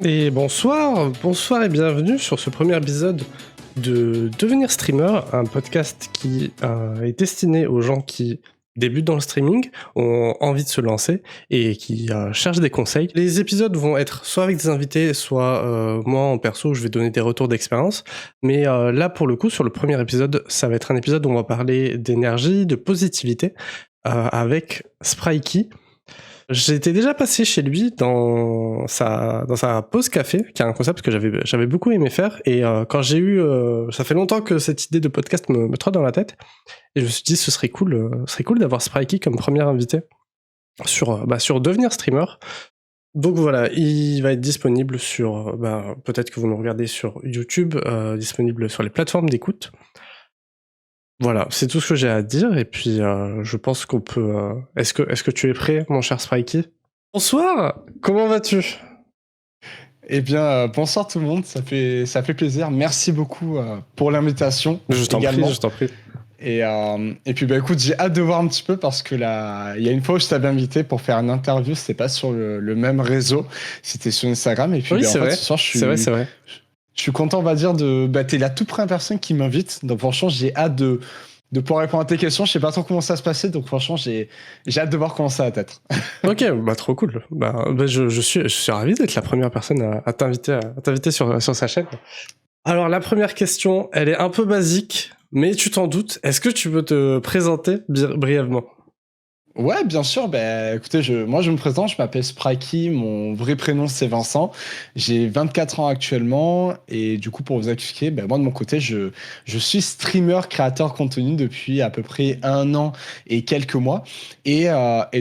Et bonsoir et bienvenue sur ce premier épisode de Devenir Streamer, un podcast qui est destiné aux gens qui débutent dans le streaming, ont envie de se lancer et qui cherchent des conseils. Les épisodes vont être soit avec des invités, soit moi en perso, je vais donner des retours d'expérience. Mais là, pour le coup, sur le premier épisode, ça va être un épisode où on va parler d'énergie, de positivité, avec Sprikey. J'étais déjà passé chez lui dans sa pause café, qui est un concept que j'avais beaucoup aimé faire. Et quand j'ai eu, ça fait longtemps que cette idée de podcast me trotte dans la tête, et je me suis dit ce serait cool d'avoir Sprikey comme premier invité sur devenir streamer. Donc voilà, il va être disponible sur, peut-être que vous nous regardez sur YouTube, disponible sur les plateformes d'écoute. Voilà, c'est tout ce que j'ai à dire, et puis je pense qu'on peut... Est-ce que tu es prêt, mon cher Sprikey ? Bonsoir, comment vas-tu ? Eh bien, bonsoir tout le monde, ça fait plaisir. Merci beaucoup pour l'invitation. Je t'en prie. Et puis écoute, j'ai hâte de voir un petit peu parce que là, il y a une fois où je t'avais invité pour faire une interview, c'était pas sur le même réseau, c'était sur Instagram. Et puis oui, c'est vrai. ce soir, c'est vrai. Je suis content, on va dire, t'es la toute première personne qui m'invite. Donc franchement, j'ai hâte de pouvoir répondre à tes questions. Je sais pas trop comment ça va se passer, donc franchement, j'ai hâte de voir comment ça va être. Ok, trop cool. Je suis ravi d'être la première personne à t'inviter sur sa chaîne. Alors la première question, elle est un peu basique, mais tu t'en doutes. Est-ce que tu veux te présenter brièvement ? Ouais, bien sûr. Écoutez, moi, je me présente, je m'appelle Sprikey, mon vrai prénom, c'est Vincent. J'ai 24 ans actuellement, et du coup, pour vous expliquer, moi, de mon côté, je suis streamer, créateur contenu depuis à peu près 1 an et quelques mois. Et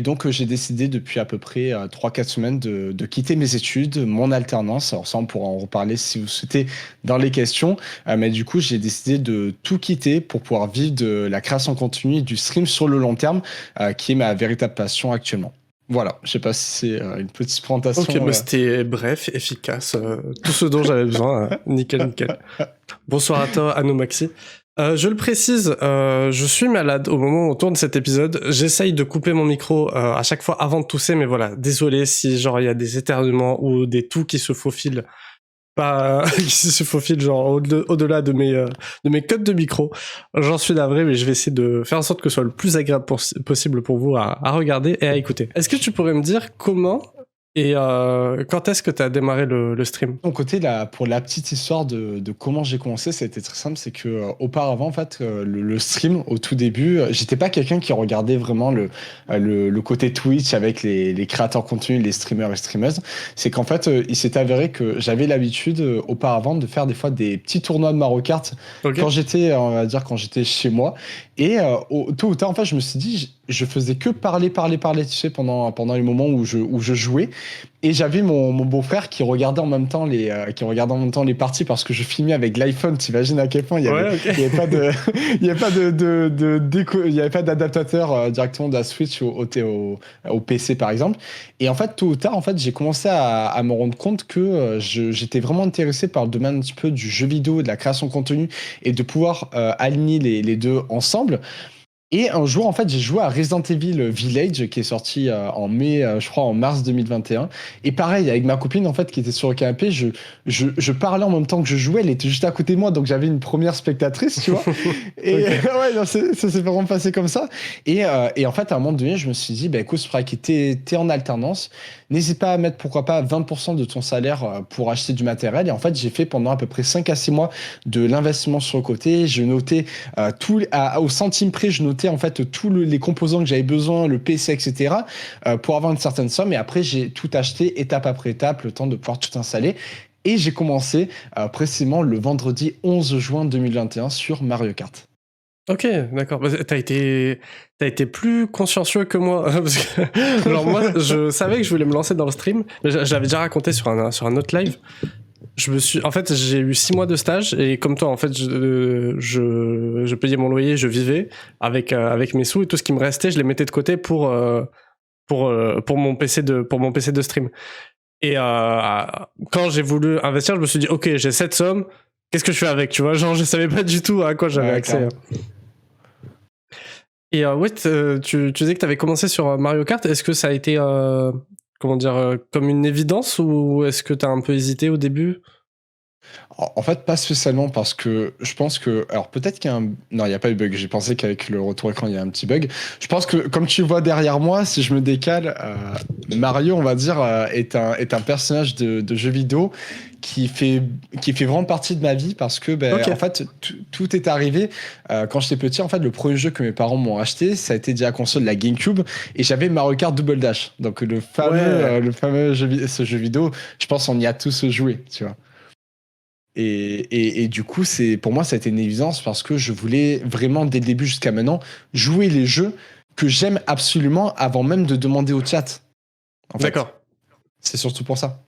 donc, j'ai décidé depuis à peu près 3-4 semaines de quitter mes études, mon alternance. Alors ça, on pourra en reparler si vous souhaitez dans les questions. Mais du coup, j'ai décidé de tout quitter pour pouvoir vivre de la création de contenu et du stream sur le long terme, qui est ma véritable passion actuellement. Voilà, je sais pas si c'est une petite présentation. Ok, c'était bref, efficace, tout ce dont j'avais besoin, nickel. Bonsoir à toi, Anomaxi. Je le précise, je suis malade au moment où on tourne cet épisode. J'essaye de couper mon micro à chaque fois avant de tousser, mais voilà, désolé si genre il y a des éternuements ou des toux qui se faufilent. Qui se faufilent genre au-delà de mes codes de micro. J'en suis navré, mais je vais essayer de faire en sorte que ce soit le plus agréable possible pour vous à regarder et à écouter. Est-ce que tu pourrais me dire comment et quand est-ce que tu as démarré le stream ? De mon côté, là, pour la petite histoire de comment j'ai commencé, c'était très simple. C'est que auparavant, en fait, le stream, au tout début, j'étais pas quelqu'un qui regardait vraiment le côté Twitch avec les créateurs de contenu, les streamers et streameuses. C'est qu'en fait, il s'est avéré que j'avais l'habitude auparavant de faire des fois des petits tournois de Mario Kart quand j'étais chez moi. Et tôt ou tard, en fait, je me suis dit, je faisais que parler, tu sais, pendant les moments où je jouais. Et j'avais mon beau-frère qui regardait en même temps les parties parce que je filmais avec l'iPhone. T'imagines à quel point il y avait pas d'adaptateur directement de la Switch au PC par exemple. Et en fait, tôt ou tard, en fait, j'ai commencé à me rendre compte que j'étais vraiment intéressé par le domaine un petit peu du jeu vidéo, de la création de contenu et de pouvoir aligner les deux ensemble. Et un jour, en fait, j'ai joué à Resident Evil Village, qui est sorti en mai, je crois en mars 2021. Et pareil, avec ma copine, en fait, qui était sur le canapé, je parlais en même temps que je jouais. Elle était juste à côté de moi, donc j'avais une première spectatrice, tu vois. Et ouais, non, ça s'est vraiment passé comme ça. Et en fait, à un moment donné, je me suis dit, écoute, Sprikey, t'es en alternance. N'hésite pas à mettre, pourquoi pas, 20% de ton salaire pour acheter du matériel. Et en fait, j'ai fait pendant à peu près 5 à 6 mois de l'investissement sur le côté. Je notais au centime près, je notais en fait tous les composants que j'avais besoin, le PC, etc., pour avoir une certaine somme. Et après, j'ai tout acheté étape après étape, le temps de pouvoir tout installer. Et j'ai commencé précisément le vendredi 11 juin 2021 sur Mario Kart. Ok, d'accord. T'as été plus consciencieux que moi. Parce que, alors moi, je savais que je voulais me lancer dans le stream. Mais j'avais déjà raconté sur un autre live. En fait, j'ai eu 6 mois de stage et comme toi, en fait, je payais mon loyer, je vivais avec mes sous et tout ce qui me restait, je les mettais de côté pour mon PC de stream. Et quand j'ai voulu investir, je me suis dit, ok, j'ai cette somme, qu'est-ce que je fais avec, tu vois, genre je savais pas du tout à quoi j'avais accès. Et ouais, tu disais que t'avais commencé sur Mario Kart. Est-ce que ça a été comment dire, comme une évidence ou est-ce que t'as un peu hésité au début? En fait, pas spécialement parce que je pense que. Alors, peut-être qu'il y a un. Non, il n'y a pas de bug. J'ai pensé qu'avec le retour écran, il y a un petit bug. Je pense que, comme tu vois derrière moi, si je me décale, Mario, on va dire, est un personnage de jeu vidéo qui fait vraiment partie de ma vie parce que, Ok. en fait, tout est arrivé. Quand j'étais petit, en fait, le premier jeu que mes parents m'ont acheté, ça a été déjà la console de la GameCube et j'avais Mario Kart Double Dash. Donc, Ouais. le fameux ce jeu vidéo, je pense qu'on y a tous joué, tu vois. Et du coup, pour moi, ça a été une évidence parce que je voulais vraiment, dès le début jusqu'à maintenant, jouer les jeux que j'aime absolument avant même de demander au chat. En fait, D'accord. c'est surtout pour ça.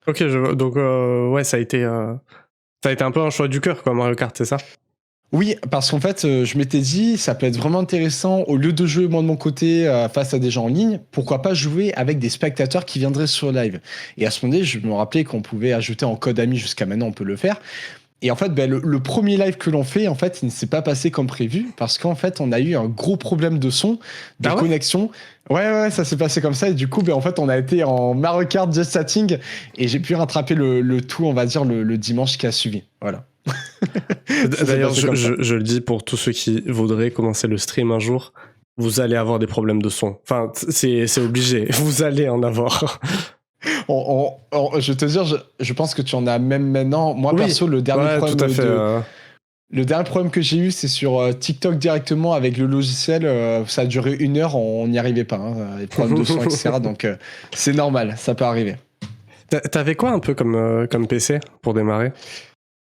Ok, donc ouais, ça a été un peu un choix du cœur, quoi, Mario Kart, c'est ça? Oui, parce qu'en fait, je m'étais dit, ça peut être vraiment intéressant, au lieu de jouer moi de mon côté face à des gens en ligne, pourquoi pas jouer avec des spectateurs qui viendraient sur live. Et à ce moment-là, je me rappelais qu'on pouvait ajouter en code ami, jusqu'à maintenant on peut le faire. Et en fait, le premier live que l'on fait, en fait, il ne s'est pas passé comme prévu parce qu'en fait, on a eu un gros problème de son, de Ah ouais? connexion. Ouais, ça s'est passé comme ça. Et du coup, en fait, on a été en Mario Kart Just Chatting et j'ai pu rattraper le tout, on va dire, le dimanche qui a suivi. Voilà. Ça s'est D'ailleurs, passé comme ça. je le dis pour tous ceux qui voudraient commencer le stream un jour, vous allez avoir des problèmes de son. Enfin, c'est obligé, vous allez en avoir. Je vais te dire, je pense que tu en as même maintenant. Moi, Oui, perso, ouais, tout à fait. le dernier problème que j'ai eu, c'est sur TikTok directement avec le logiciel. Ça a duré 1 heure, on n'y arrivait pas. Hein, les problèmes de son, etc. Donc, c'est normal, ça peut arriver. T'avais quoi un peu comme PC pour démarrer?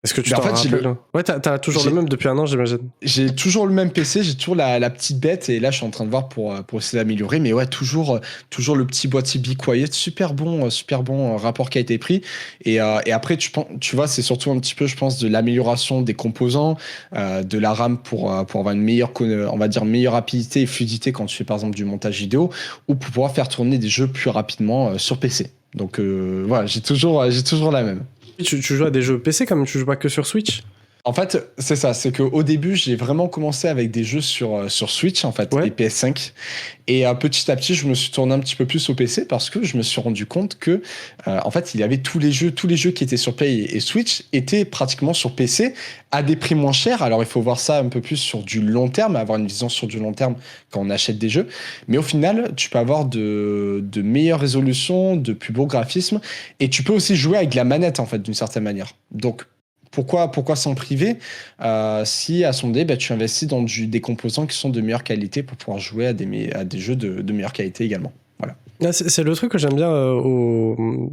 Est-ce que tu En t'en fait, rappelles? Ouais, t'as toujours le même depuis un an, j'imagine. j'ai toujours le même PC, j'ai toujours la petite bête. Et là, je suis en train de voir pour essayer d'améliorer. Mais ouais, toujours le petit boîtier Be Quiet. Super bon rapport qui a été pris. Et après, tu vois, c'est surtout un petit peu, je pense, de l'amélioration des composants, de la RAM pour avoir une meilleure, on va dire, meilleure rapidité et fluidité quand tu fais par exemple du montage vidéo ou pour pouvoir faire tourner des jeux plus rapidement sur PC. Donc voilà, j'ai toujours la même. Tu joues à des jeux PC comme tu joues pas que sur Switch? En fait, c'est ça. C'est qu'au début, j'ai vraiment commencé avec des jeux sur Switch, en fait, et Ouais. PS5. Et petit à petit, je me suis tourné un petit peu plus au PC parce que je me suis rendu compte que, en fait, il y avait tous les jeux qui étaient sur Play et Switch étaient pratiquement sur PC à des prix moins chers. Alors, il faut voir ça un peu plus sur du long terme, avoir une vision sur du long terme quand on achète des jeux. Mais au final, tu peux avoir de meilleures résolutions, de plus beaux graphismes, et tu peux aussi jouer avec la manette, en fait, d'une certaine manière. Donc, pourquoi s'en priver si à son dé, tu investis dans des composants qui sont de meilleure qualité pour pouvoir jouer à des jeux de meilleure qualité également. Voilà. Ah, c'est le truc que j'aime bien.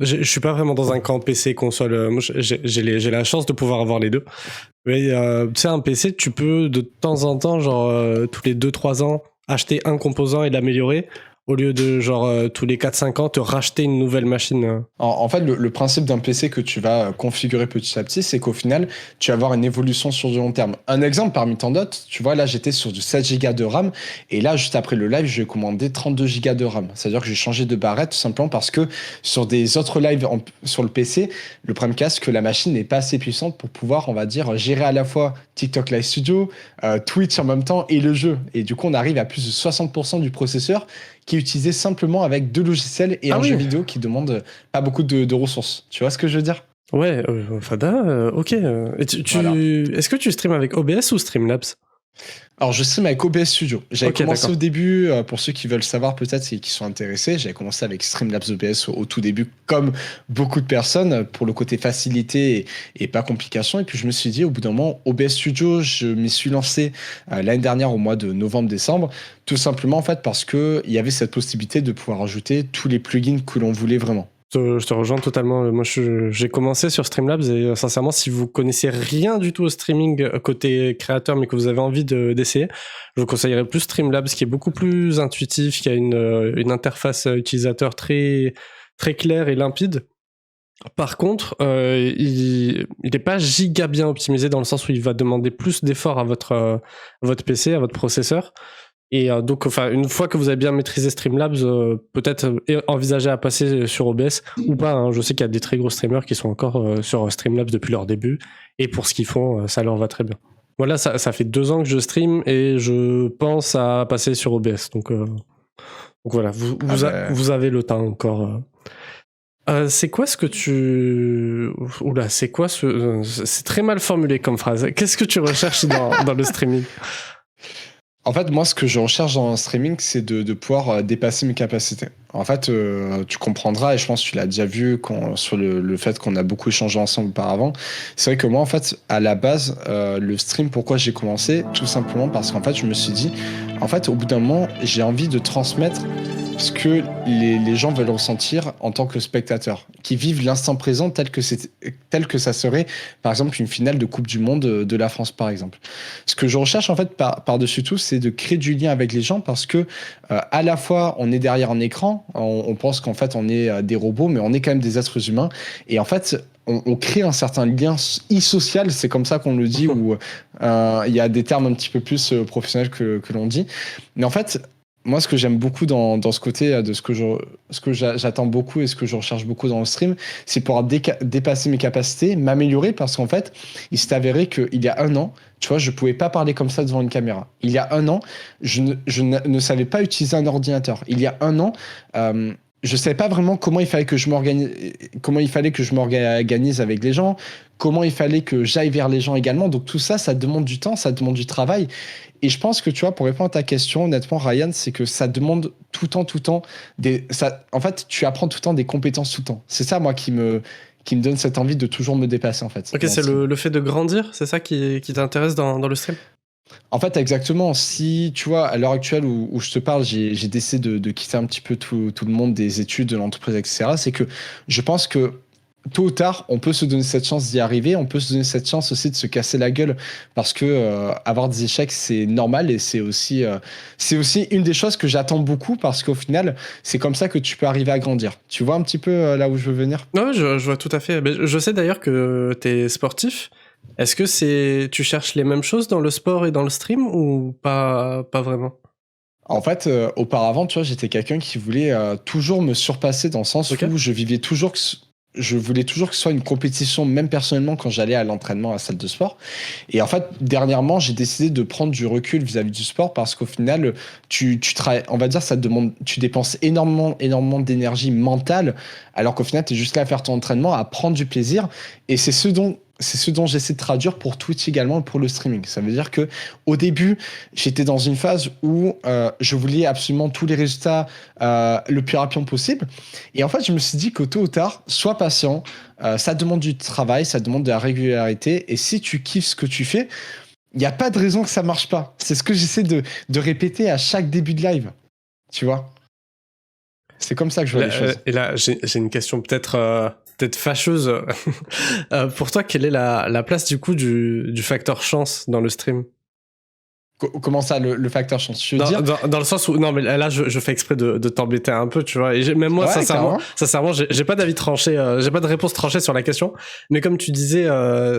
Je suis pas vraiment dans un camp PC console. Moi, j'ai la chance de pouvoir avoir les deux. Mais tu sais, un PC, tu peux de temps en temps, genre tous les 2-3 ans, acheter un composant et l'améliorer, au lieu de genre tous les 4-5 ans, te racheter une nouvelle machine. En fait, le principe d'un PC que tu vas configurer petit à petit, c'est qu'au final, tu vas avoir une évolution sur du long terme. Un exemple parmi tant d'autres, tu vois, là, j'étais sur du 7 Go de RAM, et là, juste après le live, je vais commander 32 Go de RAM. C'est-à-dire que j'ai changé de barrette, tout simplement parce que sur des autres lives sur le PC, le problème c'est que la machine n'est pas assez puissante pour pouvoir, on va dire, gérer à la fois TikTok Live Studio, Twitch en même temps, et le jeu. Et du coup, on arrive à plus de 60% du processeur qui est utilisé simplement avec 2 logiciels et un jeu vidéo qui demande pas beaucoup de ressources. Tu vois ce que je veux dire? Ouais, Fada, ok. Et Voilà. Est-ce que tu stream avec OBS ou Streamlabs? Alors, je stream avec OBS Studio. J'avais Ok, commencé d'accord. au début, pour ceux qui veulent savoir peut-être et qui sont intéressés, j'avais commencé avec Streamlabs OBS au tout début, comme beaucoup de personnes, pour le côté facilité et pas complication. Et puis, je me suis dit, au bout d'un moment, OBS Studio, je m'y suis lancé l'année dernière au mois de novembre-décembre, tout simplement en fait parce qu'il y avait cette possibilité de pouvoir ajouter tous les plugins que l'on voulait vraiment. Je te rejoins totalement. Moi, j'ai commencé sur Streamlabs et sincèrement, si vous connaissez rien du tout au streaming côté créateur, mais que vous avez envie d'essayer, je vous conseillerais plus Streamlabs, qui est beaucoup plus intuitif, qui a une interface utilisateur très très claire et limpide. Par contre, il n'est pas giga bien optimisé dans le sens où il va demander plus d'efforts à votre PC, à votre processeur. Et donc, enfin, une fois que vous avez bien maîtrisé Streamlabs, peut-être envisager à passer sur OBS ou pas. Hein. Je sais qu'il y a des très gros streamers qui sont encore sur Streamlabs depuis leur début. Et pour ce qu'ils font, ça leur va très bien. Voilà, ça fait 2 ans que je stream et je pense à passer sur OBS. Donc Donc voilà, vous avez le temps encore. C'est quoi ce que tu... Oula, c'est quoi ce... C'est très mal formulé comme phrase. Qu'est-ce que tu recherches dans le streaming? En fait, moi, ce que je recherche dans le streaming, c'est de pouvoir dépasser mes capacités. En fait, tu comprendras, et je pense que tu l'as déjà vu sur le fait qu'on a beaucoup échangé ensemble auparavant. C'est vrai que moi, en fait, à la base, le stream, pourquoi j'ai commencé? Tout simplement parce qu'en fait, je me suis dit, en fait, au bout d'un moment, j'ai envie de transmettre ce que les gens veulent ressentir en tant que spectateurs, qui vivent l'instant présent tel que ça serait, par exemple, une finale de Coupe du Monde de la France, par exemple. Ce que je recherche, en fait, par-dessus tout, c'est de créer du lien avec les gens parce que, à la fois, on est derrière un écran, on pense qu'en fait, on est des robots, mais on est quand même des êtres humains. Et en fait, on crée un certain lien e-social, c'est comme ça qu'on le dit, où il y a des termes un petit peu plus professionnels que l'on dit. Mais en fait, moi, ce que j'aime beaucoup dans ce côté de ce que j'attends beaucoup et ce que je recherche beaucoup dans le stream, c'est pouvoir dépasser mes capacités, m'améliorer parce qu'en fait, il s'est avéré qu'il y a un an, tu vois, je pouvais pas parler comme ça devant une caméra. Il y a un an, je ne savais pas utiliser un ordinateur. Il y a un an, je savais pas vraiment comment il fallait que je m'organise avec les gens, comment il fallait que j'aille vers les gens également. Donc tout ça, ça demande du temps, ça demande du travail. Et je pense que, tu vois, pour répondre à ta question, honnêtement, Ryan, c'est que ça demande tout le temps, en fait, tu apprends tout le temps des compétences tout le temps. C'est ça, moi, qui me donne cette envie de toujours me dépasser, en fait. Ok, c'est le fait de grandir, c'est ça qui t'intéresse dans le stream? En fait, exactement. Si, tu vois, à l'heure actuelle où je te parle, j'ai décidé de quitter un petit peu tout le monde des études, de l'entreprise, etc., c'est que je pense que tôt ou tard, on peut se donner cette chance d'y arriver, on peut se donner cette chance aussi de se casser la gueule parce que avoir des échecs, c'est normal et c'est aussi une des choses que j'attends beaucoup parce qu'au final, c'est comme ça que tu peux arriver à grandir. Tu vois un petit peu là où je veux venir? Ouais, je vois tout à fait. Je sais d'ailleurs que t'es sportif. Est-ce que tu cherches les mêmes choses dans le sport et dans le stream ou pas vraiment? En fait, auparavant, tu vois, j'étais quelqu'un qui voulait toujours me surpasser dans le sens Ok. où je voulais toujours que ce soit une compétition, même personnellement, quand j'allais à l'entraînement à la salle de sport. Et en fait, dernièrement, j'ai décidé de prendre du recul vis-à-vis du sport parce qu'au final, tu travailles, on va dire, ça te demande, tu dépenses énormément d'énergie mentale, alors qu'au final, tu es juste là à faire ton entraînement, à prendre du plaisir. Et c'est ce dont j'essaie de traduire pour Twitch également et pour le streaming. Ça veut dire que au début, j'étais dans une phase où je voulais absolument tous les résultats le plus rapidement possible. Et en fait, je me suis dit que tôt ou tard, sois patient. Ça demande du travail, ça demande de la régularité. Et si tu kiffes ce que tu fais, il n'y a pas de raison que ça marche pas. C'est ce que j'essaie de répéter à chaque début de live. Tu vois? C'est comme ça que je vois les choses. Et là, j'ai une question peut-être fâcheuse. Pour toi, quelle est la place du coup du facteur chance dans le stream? Comment ça, le facteur chance? Je veux dire. Dans le sens où, non, mais là, je fais exprès de t'embêter un peu, tu vois. Et même moi, Ouais, sincèrement, j'ai pas d'avis tranché, j'ai pas de réponse tranchée sur la question. Mais comme tu disais,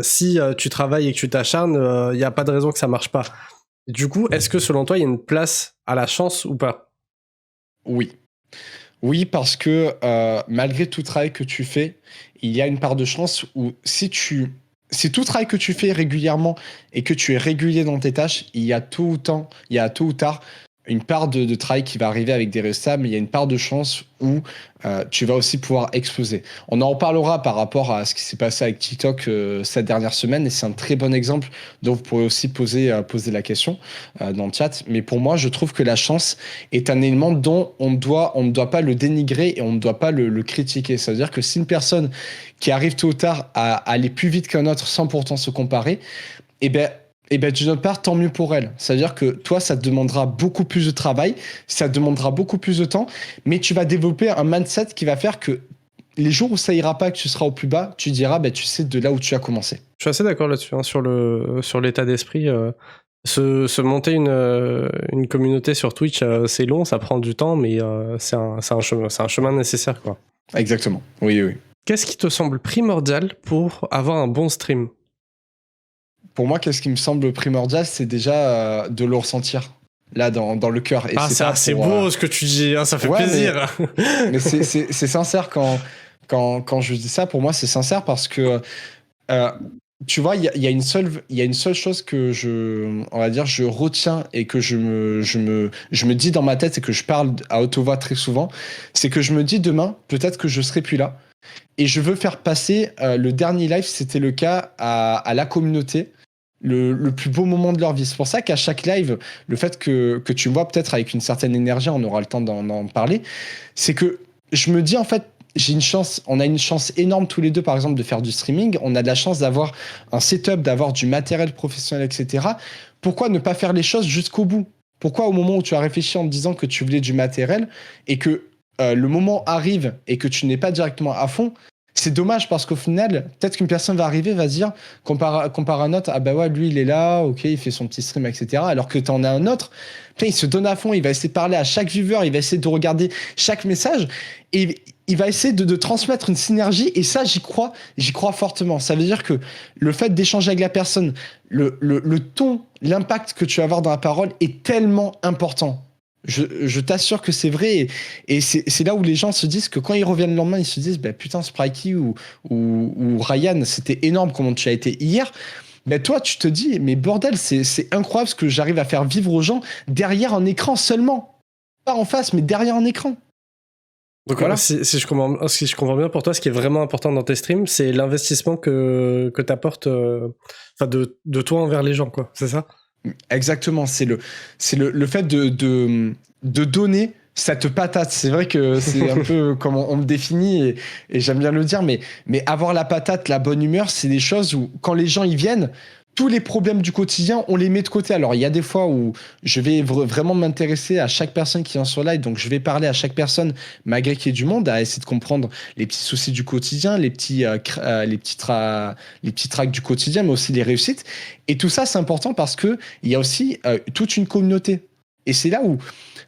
si tu travailles et que tu t'acharnes, y a pas de raison que ça marche pas. Du coup, est-ce que selon toi, il y a une place à la chance ou pas? Oui. Oui, parce que malgré tout travail que tu fais, il y a une part de chance où si tout travail que tu fais régulièrement et que tu es régulier dans tes tâches, il y a tôt ou tard une part de travail qui va arriver avec des résultats, mais il y a une part de chance où tu vas aussi pouvoir exploser. On en reparlera par rapport à ce qui s'est passé avec TikTok cette dernière semaine, et c'est un très bon exemple dont vous pourrez aussi poser la question dans le chat. Mais pour moi, je trouve que la chance est un élément dont on ne doit pas le dénigrer et on ne doit pas le critiquer. Ça veut dire que si une personne qui arrive tôt ou tard à aller plus vite qu'un autre sans pourtant se comparer, eh ben, d'une autre part, tant mieux pour elle. C'est-à-dire que toi, ça te demandera beaucoup plus de travail, ça te demandera beaucoup plus de temps, mais tu vas développer un mindset qui va faire que les jours où ça ira pas, que tu seras au plus bas, tu diras, bah, tu sais de là où tu as commencé. Je suis assez d'accord là-dessus, hein, sur l'état d'esprit. Se monter une communauté sur Twitch, c'est long, ça prend du temps, mais c'est un chemin nécessaire, quoi. Exactement. Oui. Qu'est-ce qui te semble primordial pour avoir un bon stream? Pour moi, qu'est-ce qui me semble primordial, c'est déjà de le ressentir là dans le cœur. Et c'est beau ce que tu dis, hein, ça fait plaisir. Mais c'est sincère quand je dis ça. Pour moi, c'est sincère parce que tu vois, il y a une seule chose que on va dire, je retiens et que je me dis dans ma tête et que je parle à haute voix très souvent, c'est que je me dis demain, peut-être que je serai plus là. Et je veux faire passer le dernier live, c'était le cas à la communauté, le plus beau moment de leur vie. C'est pour ça qu'à chaque live, le fait que tu me vois peut-être avec une certaine énergie, on aura le temps d'en parler, c'est que je me dis en fait, on a une chance énorme tous les deux, par exemple, de faire du streaming. On a de la chance d'avoir un setup, d'avoir du matériel professionnel, etc. Pourquoi ne pas faire les choses jusqu'au bout? Pourquoi au moment où tu as réfléchi en te disant que tu voulais du matériel et que le moment arrive et que tu n'es pas directement à fond, c'est dommage parce qu'au final, peut-être qu'une personne va arriver, va se dire, compare un autre, ah bah ouais, lui il est là, ok, il fait son petit stream, etc. Alors que t'en as un autre, putain, il se donne à fond, il va essayer de parler à chaque viewer, il va essayer de regarder chaque message et il va essayer de transmettre une synergie et ça, j'y crois fortement. Ça veut dire que le fait d'échanger avec la personne, le ton, l'impact que tu vas avoir dans la parole est tellement important. Je t'assure que c'est vrai et c'est là où les gens se disent que quand ils reviennent le lendemain, ils se disent bah, putain, Sprikey ou Ryan, c'était énorme comment tu as été hier. Ben toi, tu te dis mais bordel, c'est incroyable ce que j'arrive à faire vivre aux gens derrière un écran seulement. Pas en face, mais derrière un écran. Donc Voilà. si je comprends bien pour toi, ce qui est vraiment important dans tes streams, c'est l'investissement que t'apportes de toi envers les gens, quoi. C'est ça? Exactement, c'est le fait de donner cette patate. C'est vrai que c'est un peu comme on me définit et j'aime bien le dire, mais avoir la patate, la bonne humeur, c'est des choses où quand les gens y viennent, tous les problèmes du quotidien, on les met de côté. Alors, il y a des fois où je vais vraiment m'intéresser à chaque personne qui vient sur live, donc je vais parler à chaque personne, malgré qu'il y ait du monde, à essayer de comprendre les petits soucis du quotidien, les petits tracks du quotidien, mais aussi les réussites. Et tout ça, c'est important parce que il y a aussi toute une communauté. Et c'est là où,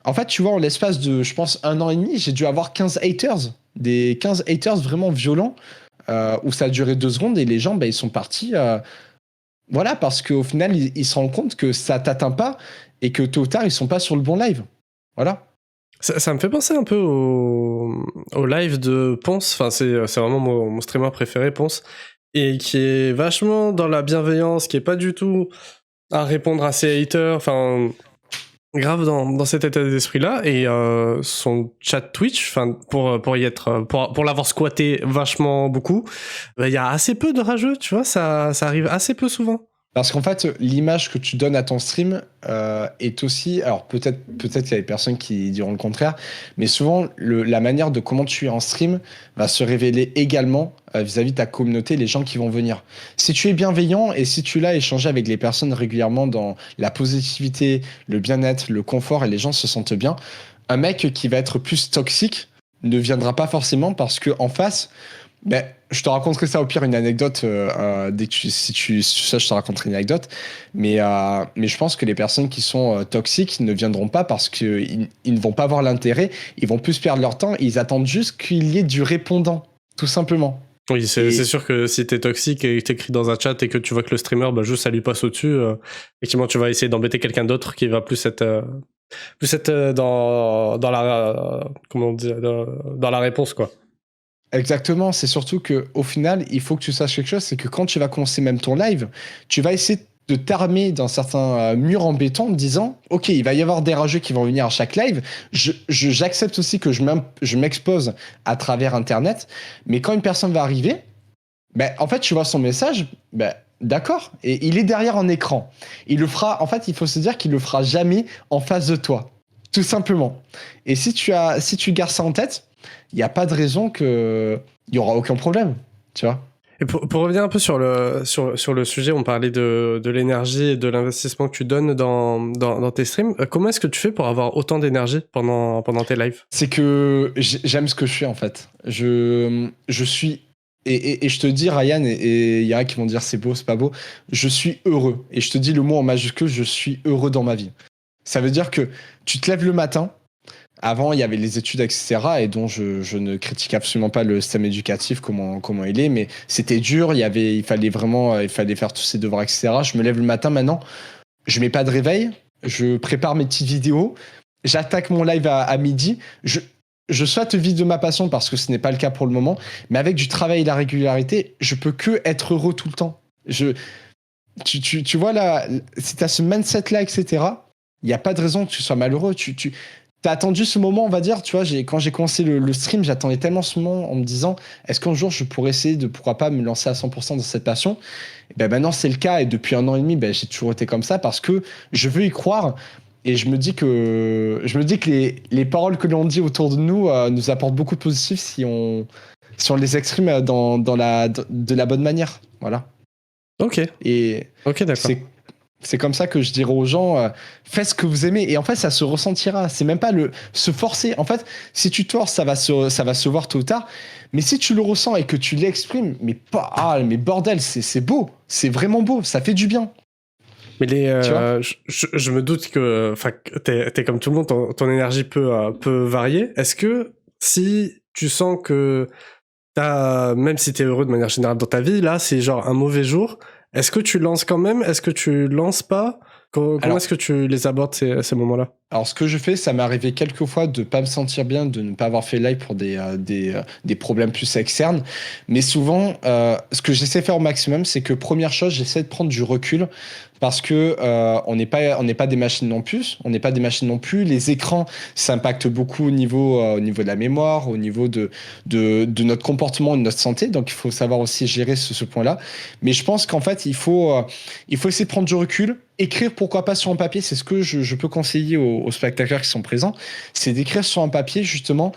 en fait, tu vois, en l'espace de, je pense, 1 an et demi, j'ai dû avoir 15 haters, des 15 haters vraiment violents, où ça a duré 2 secondes et les gens, ils sont partis. Voilà, parce qu'au final, ils se rendent compte que ça t'atteint pas et que tôt ou tard, ils sont pas sur le bon live. Voilà. Ça me fait penser un peu au live de Ponce. Enfin, c'est vraiment mon streamer préféré, Ponce. Et qui est vachement dans la bienveillance, qui est pas du tout à répondre à ses haters. Enfin, grave dans cet état d'esprit-là. Et son chat Twitch, enfin, pour y être, pour l'avoir squatté vachement beaucoup, il y a assez peu de rageux, tu vois, ça arrive assez peu souvent. Parce qu'en fait, l'image que tu donnes à ton stream est aussi... Alors, peut-être qu'il y a des personnes qui diront le contraire, mais souvent, la manière de comment tu es en stream va se révéler également vis-à-vis de ta communauté, les gens qui vont venir. Si tu es bienveillant et si tu l'as échangé avec les personnes régulièrement dans la positivité, le bien-être, le confort et les gens se sentent bien, un mec qui va être plus toxique ne viendra pas forcément parce qu'en face... Ben, je te raconterai ça au pire une anecdote dès que si tu sais, je te raconterai une anecdote. Mais je pense que les personnes qui sont toxiques ne viendront pas parce qu'ils ne vont pas avoir l'intérêt. Ils vont plus perdre leur temps. Ils attendent juste qu'il y ait du répondant, tout simplement. Oui, c'est sûr que si t'es toxique et que t'écris dans un chat et que tu vois que le streamer, juste ça lui passe au-dessus, effectivement, tu vas essayer d'embêter quelqu'un d'autre qui va plus être dans la comment on dit, dans la réponse, quoi. Exactement, c'est surtout que au final, il faut que tu saches quelque chose, c'est que quand tu vas commencer même ton live, tu vas essayer de t'armer dans certains murs en béton en te disant, ok, il va y avoir des rageux qui vont venir à chaque live, j'accepte aussi que je m'expose à travers Internet, mais quand une personne va arriver, en fait, tu vois son message, d'accord, et il est derrière un écran. Il le fera, en fait, il faut se dire qu'il le fera jamais en face de toi, tout simplement. Et si tu gardes ça en tête, il n'y a pas de raison qu'il n'y aura aucun problème, tu vois. Et pour revenir un peu sur le sujet, on parlait de l'énergie et de l'investissement que tu donnes dans tes streams. Comment est-ce que tu fais pour avoir autant d'énergie pendant tes lives? C'est que j'aime ce que je fais, en fait. Je suis... Et je te dis, Ryan, et il y en a qui vont dire c'est beau, c'est pas beau, je suis heureux. Et je te dis le mot en majuscule, je suis heureux dans ma vie. Ça veut dire que tu te lèves le matin. Avant, il y avait les études, etc., et dont je ne critique absolument pas le système éducatif, comment il est, mais c'était dur, il fallait faire tous ces devoirs, etc. Je me lève le matin maintenant, je mets pas de réveil, je prépare mes petites vidéos, j'attaque mon live à midi, je souhaite vivre de ma passion parce que ce n'est pas le cas pour le moment, mais avec du travail et de la régularité, je peux que être heureux tout le temps. Tu vois là, si tu as ce mindset-là, etc., il n'y a pas de raison que tu sois malheureux. Tu as attendu ce moment, on va dire, tu vois, quand j'ai commencé le stream, j'attendais tellement ce moment en me disant, est-ce qu'un jour je pourrais essayer de, pourquoi pas, me lancer à 100% dans cette passion? Et ben maintenant c'est le cas, et depuis 1 an et demi, ben, j'ai toujours été comme ça parce que je veux y croire. Et je me dis que les paroles que l'on dit autour de nous apportent beaucoup de positif si on les exprime de la bonne manière. Voilà. Ok, Et d'accord. c'est comme ça que je dirais aux gens, faites ce que vous aimez. Et en fait, ça se ressentira. C'est même pas se forcer. En fait, si tu te forces, ça va se voir tôt ou tard. Mais si tu le ressens et que tu l'exprimes, mais bordel, c'est beau. C'est vraiment beau. Ça fait du bien. Mais Tu vois je me doute que, enfin, t'es comme tout le monde, ton énergie peut varier. Est-ce que si tu sens que même si t'es heureux de manière générale dans ta vie, là, c'est genre un mauvais jour, est-ce que tu lances quand même? Est-ce que tu lances pas? Comment est-ce que tu les abordes ces moments-là? Alors, ce que je fais, ça m'est arrivé quelques fois de pas me sentir bien, de ne pas avoir fait live pour des problèmes plus externes. Mais souvent, ce que j'essaie de faire au maximum, c'est que première chose, j'essaie de prendre du recul parce que on n'est pas des machines non plus. On n'est pas des machines non plus. Les écrans, ça impacte beaucoup au niveau de la mémoire, au niveau de notre comportement et de notre santé. Donc, il faut savoir aussi gérer ce point-là. Mais je pense qu'en fait, il faut essayer de prendre du recul. Écrire, pourquoi pas sur un papier, c'est ce que je peux conseiller aux spectateurs qui sont présents, c'est d'écrire sur un papier justement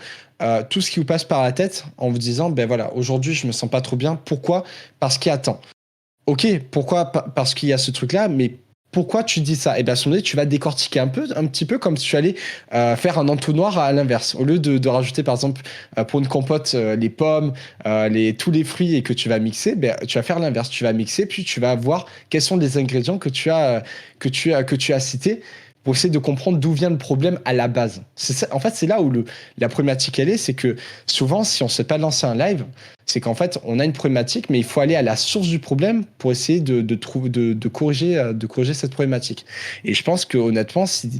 tout ce qui vous passe par la tête en vous disant, ben voilà, aujourd'hui je me sens pas trop bien. Pourquoi? Parce qu'il y a tant. Ok, pourquoi? Parce qu'il y a ce truc-là, mais pourquoi tu dis ça? Et bien à ce moment-là, tu vas décortiquer un petit peu comme si tu allais faire un entonnoir à l'inverse. Au lieu de rajouter par exemple pour une compote les pommes, tous les fruits et que tu vas mixer, ben, tu vas faire l'inverse. Tu vas mixer, puis tu vas voir quels sont les ingrédients que tu as cités pour essayer de comprendre d'où vient le problème à la base. En fait, c'est là où la problématique elle est, c'est que souvent, si on ne sait pas lancer un live, c'est qu'en fait, on a une problématique, mais il faut aller à la source du problème pour essayer de corriger cette problématique. Et je pense que honnêtement, si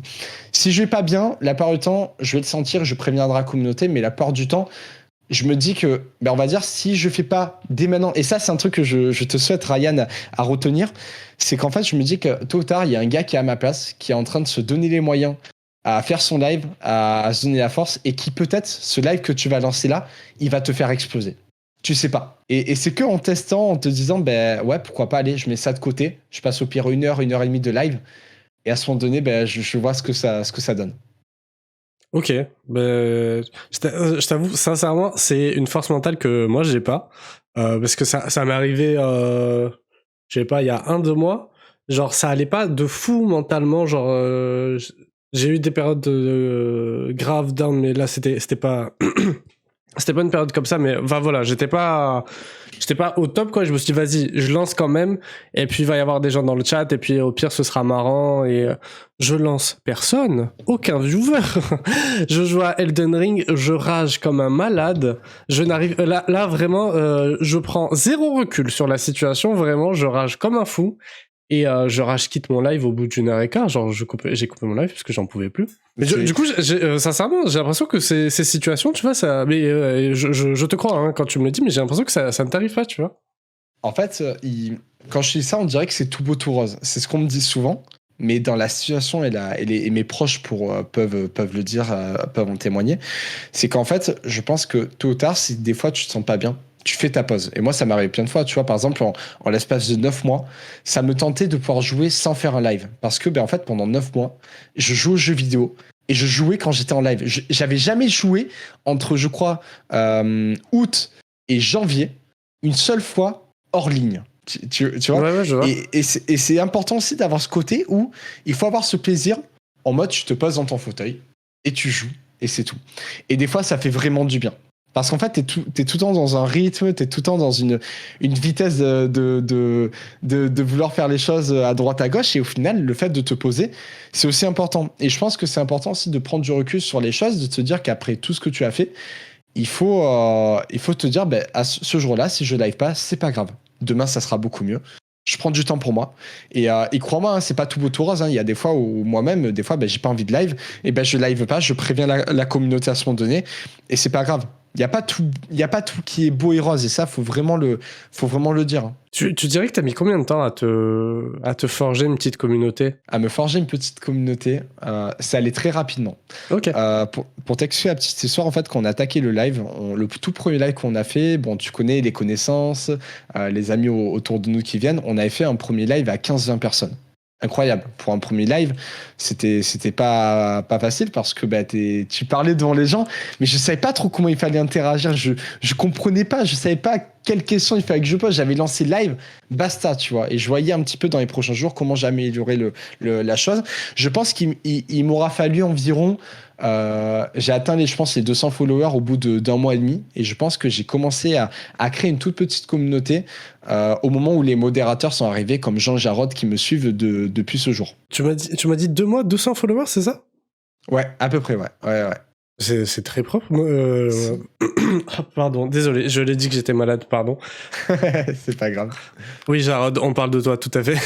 je vais pas bien, la plupart du temps, je vais le sentir, je préviendrai la communauté, mais la plupart du temps, je me dis que, ben on va dire, si je fais pas dès maintenant, et ça, c'est un truc que je te souhaite, Ryan, à retenir, c'est qu'en fait, je me dis que tôt ou tard, il y a un gars qui est à ma place, qui est en train de se donner les moyens à faire son live, à se donner la force, et qui peut-être, ce live que tu vas lancer là, il va te faire exploser. Tu sais pas. Et c'est que en testant, en te disant, ben ouais, pourquoi pas, aller, je mets ça de côté, je passe au pire 1 heure et demie de live, et à ce moment donné, ben, je vois ce que ça donne. Ok, je t'avoue, sincèrement, c'est une force mentale que moi j'ai pas, parce que ça m'est arrivé, je sais pas, il y a 1-2 mois, genre ça allait pas de fou mentalement, genre j'ai eu des périodes graves down, mais là c'était pas c'était pas une période comme ça, mais enfin voilà, j'étais pas au top quoi. Je me suis dit vas-y, je lance quand même, et puis il va y avoir des gens dans le chat, et puis au pire ce sera marrant, et je lance personne, aucun viewer. Je joue à Elden Ring, je rage comme un malade, je n'arrive là vraiment, je prends zéro recul sur la situation, vraiment je rage comme un fou, et je quitte mon live au bout d'1 heure et quart, genre j'ai coupé mon live parce que j'en pouvais plus. Mais du coup, sincèrement, j'ai l'impression que ces situations, tu vois, ça. Mais je te crois hein, quand tu me le dis, mais j'ai l'impression que ça ne t'arrive pas, tu vois. En fait, quand je dis ça, on dirait que c'est tout beau, tout rose. C'est ce qu'on me dit souvent, mais dans la situation, et mes proches peuvent le dire, peuvent en témoigner, c'est qu'en fait, je pense que tôt ou tard, si des fois tu te sens pas bien, tu fais ta pause. Et moi, ça m'arrive plein de fois. Tu vois, par exemple, en l'espace de 9 mois, ça me tentait de pouvoir jouer sans faire un live. Parce que, ben, en fait, pendant 9 mois, je joue aux jeux vidéo. Et je jouais quand j'étais en live. J'avais jamais joué entre, je crois, août et janvier, une seule fois hors ligne. Tu vois, Ouais, je vois. Et c'est important aussi d'avoir ce côté où il faut avoir ce plaisir en mode tu te poses dans ton fauteuil et tu joues et c'est tout. Et des fois, ça fait vraiment du bien. Parce qu'en fait, t'es tout le temps dans un rythme, t'es tout le temps dans une vitesse de vouloir faire les choses à droite à gauche. Et au final, le fait de te poser, c'est aussi important. Et je pense que c'est important aussi de prendre du recul sur les choses, de te dire qu'après tout ce que tu as fait, il faut te dire, ben, à ce jour-là, si je live pas, c'est pas grave. Demain, ça sera beaucoup mieux. Je prends du temps pour moi. Et crois-moi, hein, c'est pas tout beau tout rose. Hein. Il y a des fois où moi-même, des fois, ben, j'ai pas envie de live. Et ben, je live pas, je préviens la communauté à ce moment donné. Et c'est pas grave. Il y a pas tout qui est beau et rose. Et ça, faut vraiment le dire. Hein. Tu dirais que t'as mis combien de temps à te forger une petite communauté? À me forger une petite communauté, c'est allé très rapidement. Ok. Pour t'expliquer la petite histoire, en fait, quand on a attaqué le live, le tout premier live qu'on a fait, bon, tu connais les connaissances, les amis autour de nous qui viennent, on avait fait un premier live à 15-20 personnes. Incroyable. Pour un premier live, c'était pas facile parce que tu parlais devant les gens, mais je savais pas trop comment il fallait interagir. Je comprenais pas, je savais pas quelles questions il fallait que je pose. J'avais lancé live, basta, tu vois. Et je voyais un petit peu dans les prochains jours comment j'améliorais la chose. Je pense qu'il m'aura fallu environ. J'ai atteint je pense les 200 followers au bout d'un mois et demi, et je pense que j'ai commencé à créer une toute petite communauté au moment où les modérateurs sont arrivés, comme Jean Jarod, qui me suivent depuis ce jour. Tu m'as dit 2 mois, 200 followers, c'est ça? Ouais, à peu près, ouais. C'est très propre. Pardon, désolé, je l'ai dit que j'étais malade, pardon. C'est pas grave. Oui, Jarod, on parle de toi, tout à fait.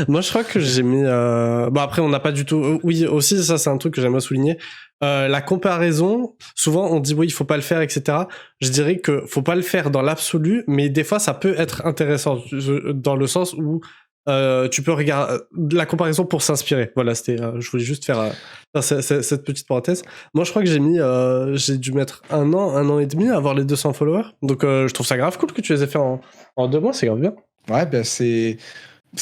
Moi, je crois que j'ai mis... Bon, après, on n'a pas du tout... Oui, aussi, ça, c'est un truc que j'aimerais souligner. La comparaison, souvent, on dit, oui, il faut pas le faire, etc. Je dirais que faut pas le faire dans l'absolu, mais des fois, ça peut être intéressant, dans le sens où tu peux regarder la comparaison pour s'inspirer. Voilà, c'était. Je voulais juste faire cette petite parenthèse. Moi, je crois que j'ai dû mettre un an et demi à avoir les 200 followers. Donc, je trouve ça grave cool que tu les aies fait en 2 mois. C'est grave bien. Ouais,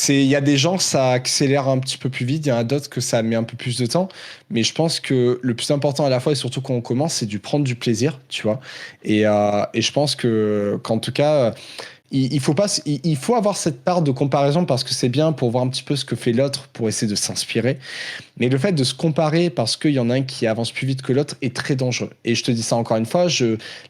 il y a des gens, ça accélère un petit peu plus vite, il y en a d'autres que ça met un peu plus de temps, mais je pense que le plus important à la fois, et surtout quand on commence, c'est de prendre du plaisir, tu vois. Et je pense qu'en tout cas, il faut avoir cette part de comparaison parce que c'est bien pour voir un petit peu ce que fait l'autre, pour essayer de s'inspirer. Mais le fait de se comparer parce qu'il y en a un qui avance plus vite que l'autre est très dangereux. Et je te dis ça encore une fois,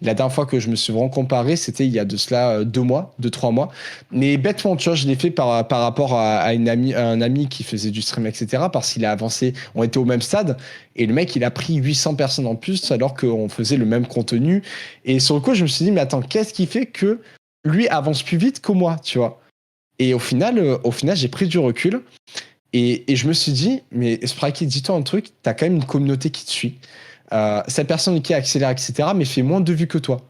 la dernière fois que je me suis vraiment comparé, c'était il y a de cela 2 mois, 2-3 mois. Mais bêtement, tu vois, je l'ai fait par rapport à un ami qui faisait du stream, etc. Parce qu'il a avancé, on était au même stade. Et le mec, il a pris 800 personnes en plus alors qu'on faisait le même contenu. Et sur le coup, je me suis dit, mais attends, qu'est-ce qui fait que lui avance plus vite que moi, tu vois? Et au final, j'ai pris du recul. Et je me suis dit, mais Spraki, dis-toi un truc, t'as quand même une communauté qui te suit. Cette personne qui accélère, etc., mais fait moins de vues que toi.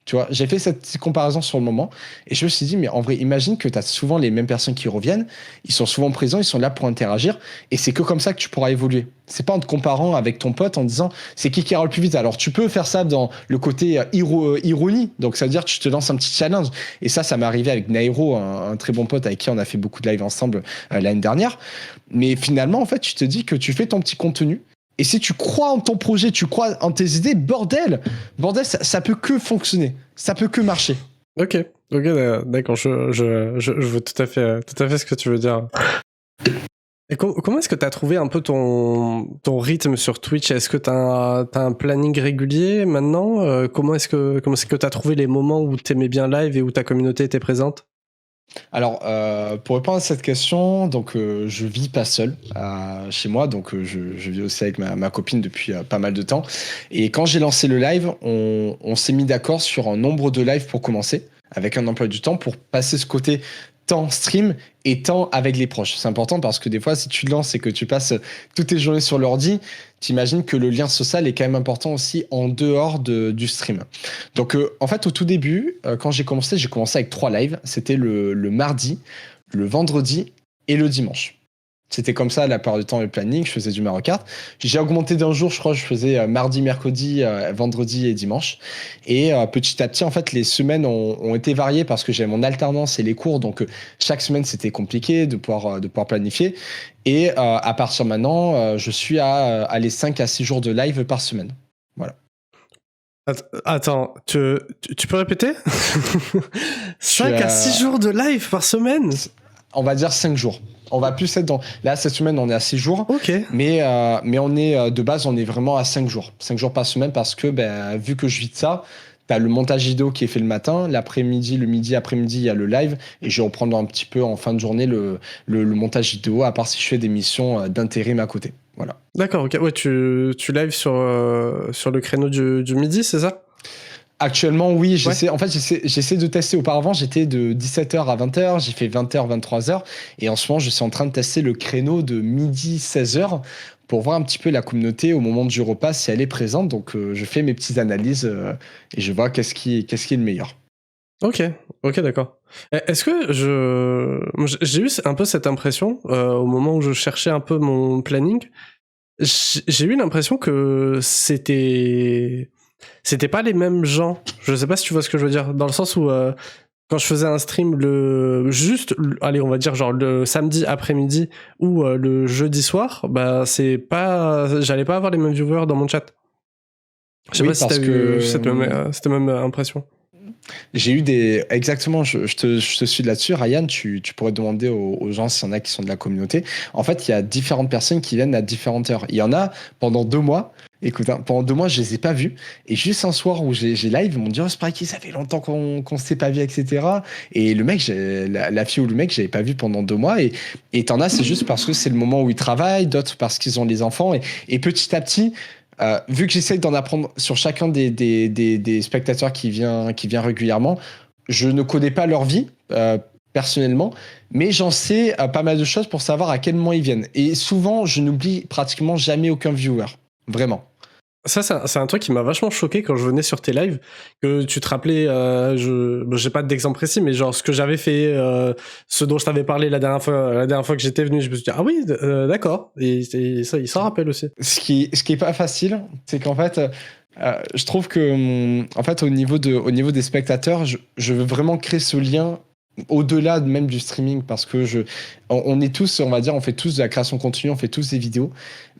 Tu vois, j'ai fait cette comparaison sur le moment et je me suis dit, mais en vrai, imagine que tu as souvent les mêmes personnes qui reviennent, ils sont souvent présents, ils sont là pour interagir et c'est que comme ça que tu pourras évoluer. C'est pas en te comparant avec ton pote en disant c'est qui ira le plus vite. Alors tu peux faire ça dans le côté ironie, donc ça veut dire que tu te lances un petit challenge et ça m'est arrivé avec Nairo, un très bon pote avec qui on a fait beaucoup de live ensemble l'année dernière. Mais finalement, en fait, tu te dis que tu fais ton petit contenu. Et si tu crois en ton projet, tu crois en tes idées, bordel, ça peut que fonctionner. Ça peut que marcher. Ok, d'accord, je veux tout à fait ce que tu veux dire. Et comment est-ce que tu as trouvé un peu ton rythme sur Twitch? Est-ce que tu as un planning régulier maintenant? Comment est-ce que tu as trouvé les moments où tu aimais bien live et où ta communauté était présente? Alors, pour répondre à cette question, donc je vis pas seul chez moi, donc je vis aussi avec ma copine depuis pas mal de temps. Et quand j'ai lancé le live, on s'est mis d'accord sur un nombre de lives pour commencer, avec un emploi du temps, pour passer ce côté temps stream et temps avec les proches. C'est important parce que des fois, si tu te lances et que tu passes toutes tes journées sur l'ordi, t'imagines que le lien social est quand même important aussi en dehors du stream. Donc, en fait, au tout début, quand j'ai commencé avec 3 lives. C'était le mardi, le vendredi et le dimanche. C'était comme ça la plupart du temps le planning. Je faisais du Mario Kart. J'ai augmenté d'un jour, je crois, je faisais mardi, mercredi, vendredi et dimanche. Et petit à petit, en fait, les semaines ont été variées parce que j'avais mon alternance et les cours. Donc, chaque semaine, c'était compliqué de pouvoir planifier. Et à partir de maintenant, je suis à les 5 à 6 jours de live par semaine. Voilà. Attends, tu peux répéter? 5 à 6 jours de live par semaine? On va dire 5 jours. On va plus être dans... Là, cette semaine, on est à 6 jours. Ok. Mais on est, de base, on est vraiment à 5 jours. 5 jours par semaine parce que, vu que je vis de ça, t'as le montage vidéo qui est fait le matin. L'après-midi, le midi, après-midi, il y a le live. Et je vais reprendre un petit peu en fin de journée le montage vidéo, à part si je fais des missions d'intérim à côté. Voilà. D'accord, ok. Ouais, tu live sur le créneau du midi, c'est ça? Actuellement, oui, j'essaie. Ouais. En fait, j'essaie de tester. Auparavant, j'étais de 17h à 20h. J'ai fait 20h, 23h. Et en ce moment, je suis en train de tester le créneau de midi, 16h pour voir un petit peu la communauté au moment du repas, si elle est présente. Donc, je fais mes petites analyses et je vois qu'est-ce qui est le meilleur. Ok, ok, d'accord. Est-ce que j'ai eu un peu cette impression au moment où je cherchais un peu mon planning. J'ai eu l'impression que c'était pas les mêmes gens. Je sais pas si tu vois ce que je veux dire, dans le sens où quand je faisais un stream allez, on va dire genre le samedi après-midi ou le jeudi soir, bah j'allais pas avoir les mêmes viewers dans mon chat. Je sais Oui, pas si t'as parce eu que cette même impression. j'ai eu des... Exactement, je te suis là-dessus. Ryan, tu pourrais demander aux gens s'il y en a qui sont de la communauté. En fait, il y a différentes personnes qui viennent à différentes heures. Il y en a pendant 2 mois. Écoute, hein, pendant 2 mois, je les ai pas vus. Et juste un soir où j'ai live, ils m'ont dit, oh, Spikey, ça fait longtemps qu'on s'est pas vu, etc. Et le mec, la fille ou le mec, j'avais pas vu pendant 2 mois. Et t'en as, c'est juste parce que c'est le moment où ils travaillent, d'autres parce qu'ils ont les enfants. Et petit à petit, vu que j'essaye d'en apprendre sur chacun des spectateurs qui vient régulièrement, je ne connais pas leur vie personnellement, mais j'en sais pas mal de choses pour savoir à quel moment ils viennent. Et souvent, je n'oublie pratiquement jamais aucun viewer. Vraiment. Ça, c'est un truc qui m'a vachement choqué quand je venais sur tes lives, que tu te rappelais, j'ai pas d'exemple précis, mais genre ce que j'avais fait, ce dont je t'avais parlé la dernière fois que j'étais venu, je me suis dit, ah oui, d'accord, et ça, il s'en rappelle aussi. Ce qui est pas facile, c'est qu'en fait, je trouve que, en fait, au niveau des spectateurs, je veux vraiment créer ce lien au-delà même du streaming parce que on est tous, on va dire, on fait tous de la création continue, on fait tous des vidéos,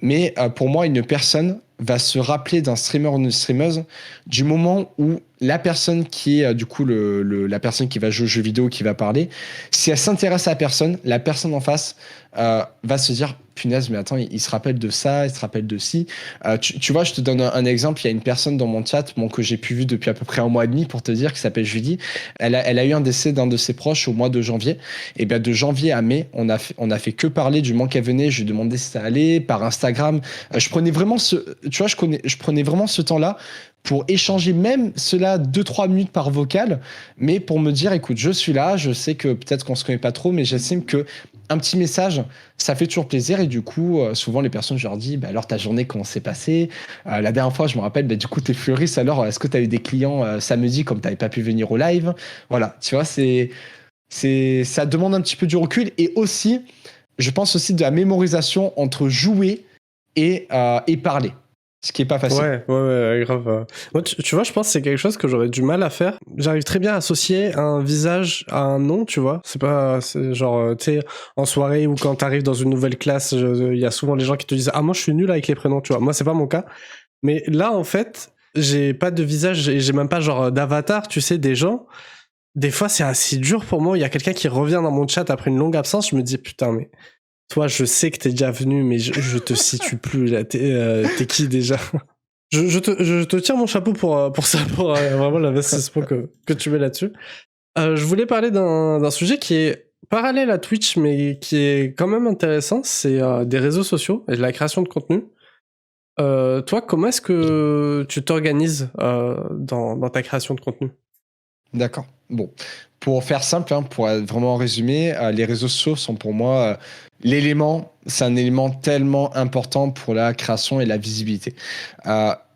mais pour moi, une personne va se rappeler d'un streamer ou d'une streameuse du moment où la personne qui est du coup la personne qui va jouer aux jeux vidéo, qui va parler, si elle s'intéresse à la personne en face va se dire punaise, mais attends, il se rappelle de ça, il se rappelle de ci. Tu vois, je te donne un exemple. Il y a une personne dans mon chat que j'ai pu vu depuis à peu près 1 mois et demi pour te dire, qui s'appelle Julie. Elle a eu un décès d'un de ses proches au mois de janvier. Et bien de janvier à mai, on a fait que parler du moment qu'elle venait. Je lui demandais si ça allait par Instagram. Je prenais vraiment je prenais vraiment ce temps-là pour échanger même cela 2-3 minutes par vocal, mais pour me dire, écoute, je suis là, je sais que peut-être qu'on se connaît pas trop, mais j'estime que un petit message, ça fait toujours plaisir. Et du coup, souvent les personnes, je leur dis, bah, alors ta journée, comment s'est passée? La dernière fois, je me rappelle, bah, du coup, t'es fleuriste, alors est-ce que tu as eu des clients samedi comme tu n'avais pas pu venir au live? Voilà, tu vois, ça demande un petit peu du recul. Et aussi, je pense aussi de la mémorisation entre jouer et parler. Ce qui est pas facile. Ouais, grave. Moi, tu vois, je pense que c'est quelque chose que j'aurais du mal à faire. J'arrive très bien à associer un visage à un nom, tu vois. C'est genre, tu sais, en soirée ou quand t'arrives dans une nouvelle classe, il y a souvent les gens qui te disent, ah, moi, je suis nul avec les prénoms, tu vois. Moi, c'est pas mon cas. Mais là, en fait, j'ai pas de visage et j'ai même pas genre d'avatar, tu sais, des gens. Des fois, c'est assez dur pour moi. Il y a quelqu'un qui revient dans mon chat après une longue absence. Je me dis, putain, mais toi, je sais que t'es déjà venu, mais je te situe plus. Là, t'es qui déjà? Je te tire mon chapeau pour ça, pour vraiment l'investissement que tu mets là-dessus. Je voulais parler d'un sujet qui est parallèle à Twitch, mais qui est quand même intéressant. C'est des réseaux sociaux et de la création de contenu. Toi, comment est-ce que tu t'organises dans ta création de contenu? D'accord. Bon, pour faire simple, hein, pour être vraiment résumé, les réseaux sociaux sont pour moi c'est un élément tellement important pour la création et la visibilité.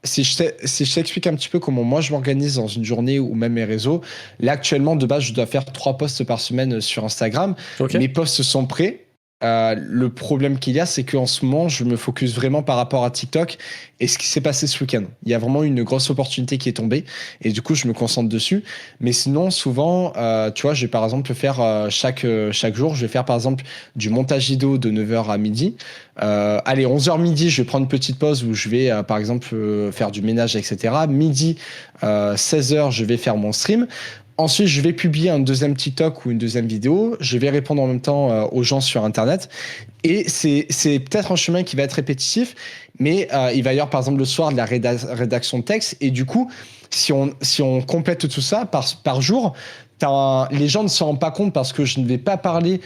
Si je t'explique un petit peu comment moi je m'organise dans une journée ou même mes réseaux, là actuellement de base je dois faire 3 posts par semaine sur Instagram. Ok. Mes posts sont prêts. Le problème qu'il y a, c'est qu'en ce moment, je me focus vraiment par rapport à TikTok et ce qui s'est passé ce week-end. Il y a vraiment une grosse opportunité qui est tombée et du coup, je me concentre dessus. Mais sinon, souvent, tu vois, je vais par exemple faire chaque jour, je vais faire par exemple du montage vidéo de 9h à midi. Allez, 11h midi, je vais prendre une petite pause où je vais par exemple faire du ménage, etc. Midi, 16h, je vais faire mon stream. Ensuite, je vais publier un deuxième TikTok ou une deuxième vidéo. Je vais répondre en même temps aux gens sur Internet. Et c'est peut-être un chemin qui va être répétitif, mais il va y avoir par exemple le soir de la rédaction de texte. Et du coup, si on complète tout ça par jour, les gens ne se rendent pas compte parce que je ne vais pas parler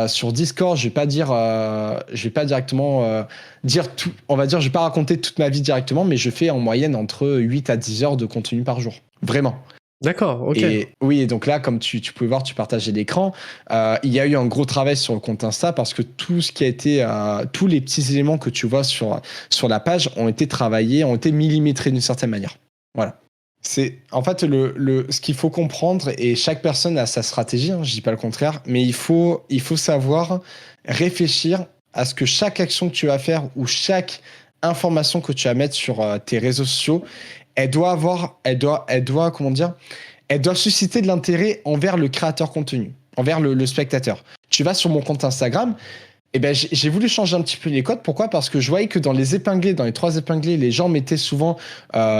sur Discord, je vais pas directement dire tout. On va dire, je vais pas raconter toute ma vie directement, mais je fais en moyenne entre 8 à 10 heures de contenu par jour. Vraiment. D'accord, ok. Et oui, et donc là, comme tu pouvais voir, tu partageais l'écran. Il y a eu un gros travail sur le compte Insta parce que tout ce qui a été, tous les petits éléments que tu vois sur la page ont été travaillés, ont été millimétrés d'une certaine manière. Voilà. C'est en fait ce qu'il faut comprendre, et chaque personne a sa stratégie, hein, je dis pas le contraire, mais il faut savoir réfléchir à ce que chaque action que tu vas faire ou chaque information que tu vas mettre sur tes réseaux sociaux, comment dire, elle doit susciter de l'intérêt envers le créateur contenu, envers le spectateur. Tu vas sur mon compte Instagram, et ben j'ai voulu changer un petit peu les codes. Pourquoi? Parce que je voyais que dans les 3 épinglés, les gens mettaient souvent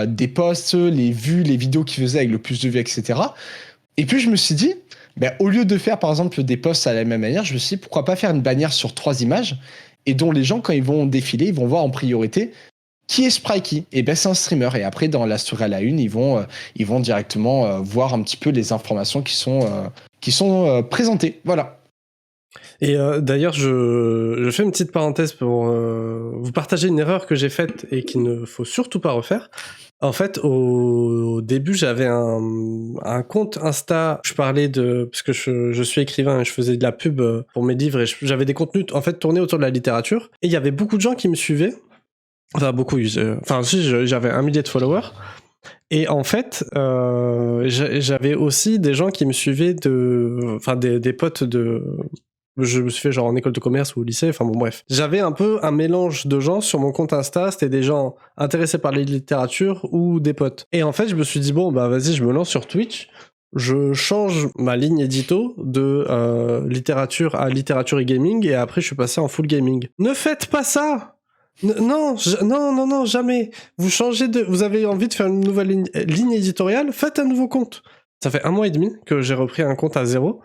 des posts, les vues, les vidéos qu'ils faisaient avec le plus de vues, etc. Et puis je me suis dit, ben, au lieu de faire par exemple des posts à la même manière, je me suis dit pourquoi pas faire une bannière sur 3 images et dont les gens, quand ils vont défiler, ils vont voir en priorité qui est Sprikey. Et ben c'est un streamer. Et après, dans la story à la une, ils vont directement voir un petit peu les informations qui sont présentées. Voilà. Et d'ailleurs, je fais une petite parenthèse pour vous partager une erreur que j'ai faite et qu'il ne faut surtout pas refaire. En fait, au début, j'avais un compte Insta. Je parlais parce que je suis écrivain et je faisais de la pub pour mes livres et j'avais des contenus en fait tournés autour de la littérature. Et il y avait beaucoup de gens qui me suivaient. Enfin, beaucoup. J'avais 1 million de followers. Et en fait, j'avais aussi des gens qui me suivaient des potes je me suis fait genre en école de commerce ou au lycée, enfin bon bref. J'avais un peu un mélange de gens sur mon compte Insta, c'était des gens intéressés par la littérature ou des potes. Et en fait, je me suis dit bon bah vas-y, je me lance sur Twitch, je change ma ligne édito de littérature à littérature et gaming et après je suis passé en full gaming. Ne faites pas ça! Non, jamais. Vous avez envie de faire une nouvelle ligne éditoriale, faites un nouveau compte. Ça fait 1 mois et demi que j'ai repris un compte à 0.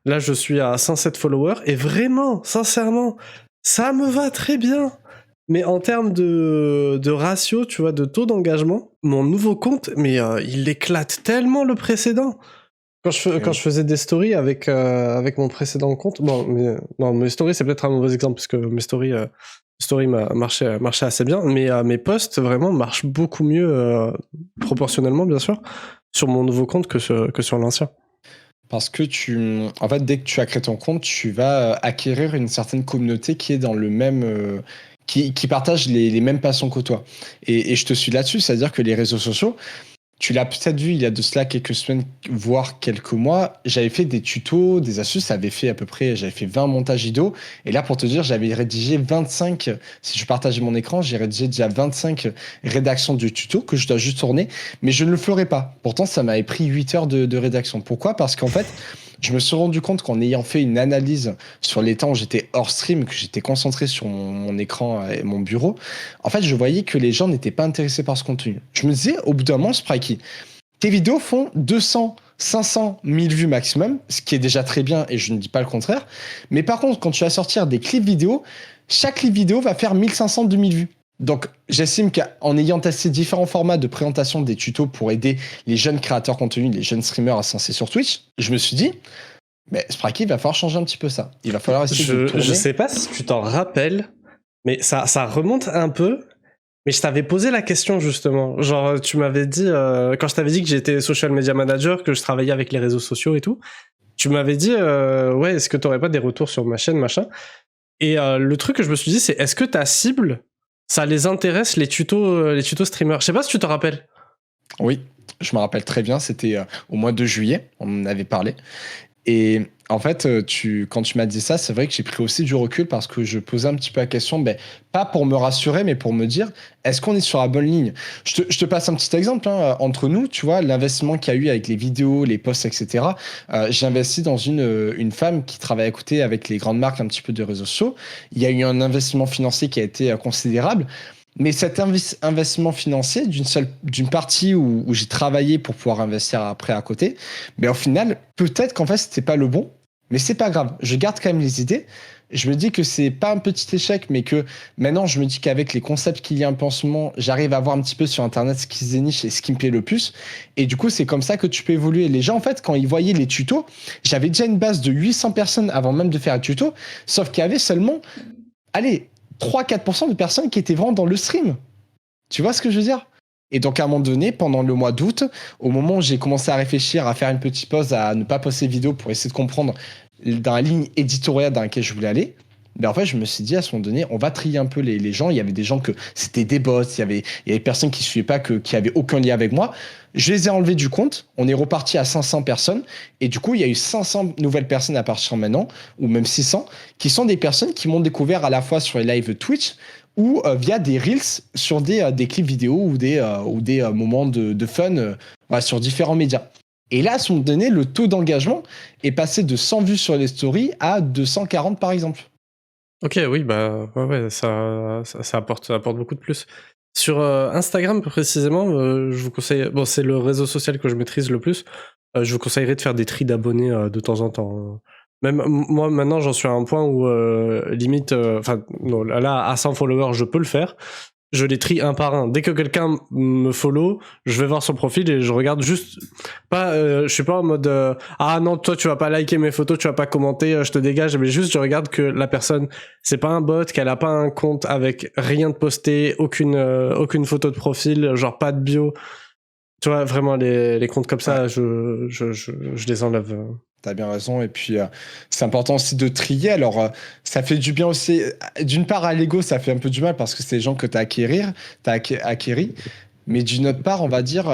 Là, je suis à 107 followers et vraiment, sincèrement, ça me va très bien. Mais en termes de ratio, tu vois, de taux d'engagement, mon nouveau compte, mais il éclate tellement le précédent. Quand je faisais des stories avec mon précédent compte, mes stories, c'est peut-être un mauvais exemple parce que mes stories marchaient assez bien, mais mes posts vraiment marchent beaucoup mieux, proportionnellement bien sûr, sur mon nouveau compte que sur l'ancien. Parce que en fait, dès que tu as créé ton compte, tu vas acquérir une certaine communauté qui est dans le même, qui partage les mêmes passions que toi. Et je te suis là-dessus, c'est-à-dire que les réseaux sociaux, tu l'as peut-être vu il y a de cela quelques semaines, voire quelques mois, j'avais fait des tutos, des astuces, j'avais fait 20 montages vidéo, et là pour te dire, j'avais rédigé 25, si je partageais mon écran, j'ai rédigé déjà 25 rédactions de tutos que je dois juste tourner, mais je ne le ferai pas. Pourtant, ça m'avait pris 8 heures de rédaction. Pourquoi? Parce qu'en fait, je me suis rendu compte qu'en ayant fait une analyse sur les temps où j'étais hors stream, que j'étais concentré sur mon écran et mon bureau, en fait, je voyais que les gens n'étaient pas intéressés par ce contenu. Je me disais, au bout d'un moment, Sprikey, tes vidéos font 200, 500, 1000 vues maximum, ce qui est déjà très bien et je ne dis pas le contraire. Mais par contre, quand tu vas sortir des clips vidéo, chaque clip vidéo va faire 1500, 2000 vues. Donc, j'estime qu'en ayant testé différents formats de présentation des tutos pour aider les jeunes créateurs contenu, les jeunes streamers à se lancer sur Twitch, je me suis dit, mais Sprikey, il va falloir changer un petit peu ça. Il va falloir essayer de tourner. Je sais pas si tu t'en rappelles, mais ça remonte un peu. Mais je t'avais posé la question justement. Genre, tu m'avais dit, quand je t'avais dit que j'étais social media manager, que je travaillais avec les réseaux sociaux et tout, tu m'avais dit, ouais, est-ce que t'aurais pas des retours sur ma chaîne, machin. Et le truc que je me suis dit, c'est est-ce que ta cible, ça les intéresse les tutos streamers? Je sais pas si tu te rappelles. Oui, je me rappelle très bien. C'était au mois de juillet, on en avait parlé. Et en fait, quand tu m'as dit ça, c'est vrai que j'ai pris aussi du recul parce que je posais un petit peu la question, pas pour me rassurer, mais pour me dire, est-ce qu'on est sur la bonne ligne? Je te passe un petit exemple. Entre nous, tu vois, l'investissement qu'il y a eu avec les vidéos, les posts, etc. J'ai investi dans une femme qui travaille à côté avec les grandes marques un petit peu de réseaux sociaux. Il y a eu un investissement financier qui a été considérable. Mais cet investissement financier, d'une partie où j'ai travaillé pour pouvoir investir après à côté, mais au final, peut-être qu'en fait, c'était pas le bon, mais c'est pas grave. Je garde quand même les idées. Je me dis que c'est pas un petit échec, mais que maintenant, je me dis qu'avec les concepts qu'il y a un peu en ce moment, j'arrive à voir un petit peu sur Internet ce qui se déniche et ce qui me plaît le plus. Et du coup, c'est comme ça que tu peux évoluer. Les gens, en fait, quand ils voyaient les tutos, j'avais déjà une base de 800 personnes avant même de faire un tuto, sauf qu'il y avait seulement, allez, 3-4% de personnes qui étaient vraiment dans le stream. Tu vois ce que je veux dire? Et donc, à un moment donné, pendant le mois d'août, au moment où j'ai commencé à réfléchir, à faire une petite pause, à ne pas poster de vidéo pour essayer de comprendre dans la ligne éditoriale dans laquelle je voulais aller, Ben en fait, je me suis dit à ce moment donné, on va trier un peu les gens. Il y avait des gens que c'était des bots, il y avait des personnes qui ne suivaient pas, qui avaient aucun lien avec moi. Je les ai enlevés du compte. On est reparti à 500 personnes. Et du coup, il y a eu 500 nouvelles personnes à partir de maintenant, ou même 600, qui sont des personnes qui m'ont découvert à la fois sur les lives Twitch ou via des Reels sur des clips vidéo ou des moments de fun sur différents médias. Et là, à ce moment donné, le taux d'engagement est passé de 100 vues sur les stories à 240 par exemple. Ok, oui, bah ouais, ça apporte beaucoup de plus. Sur Instagram précisément, je vous conseille, bon, c'est le réseau social que je maîtrise le plus, je vous conseillerais de faire des tris d'abonnés de temps en temps. Même moi maintenant j'en suis à un point où limite, enfin là à 100 followers je peux le faire. Je les trie un par un. Dès que quelqu'un me follow, je vais voir son profil et je regarde juste. Pas, je suis pas en mode ah non, toi tu vas pas liker mes photos, tu vas pas commenter, je te dégage. Mais juste je regarde que la personne, c'est pas un bot, qu'elle a pas un compte avec rien de posté, aucune photo de profil, genre pas de bio. Tu vois vraiment les comptes comme ça, je les enlève. T'as bien raison. Et puis, c'est important aussi de trier. Alors, ça fait du bien aussi. D'une part, à l'ego, ça fait un peu du mal parce que c'est des gens que t'as acquéris. Mais d'une autre part, on va dire,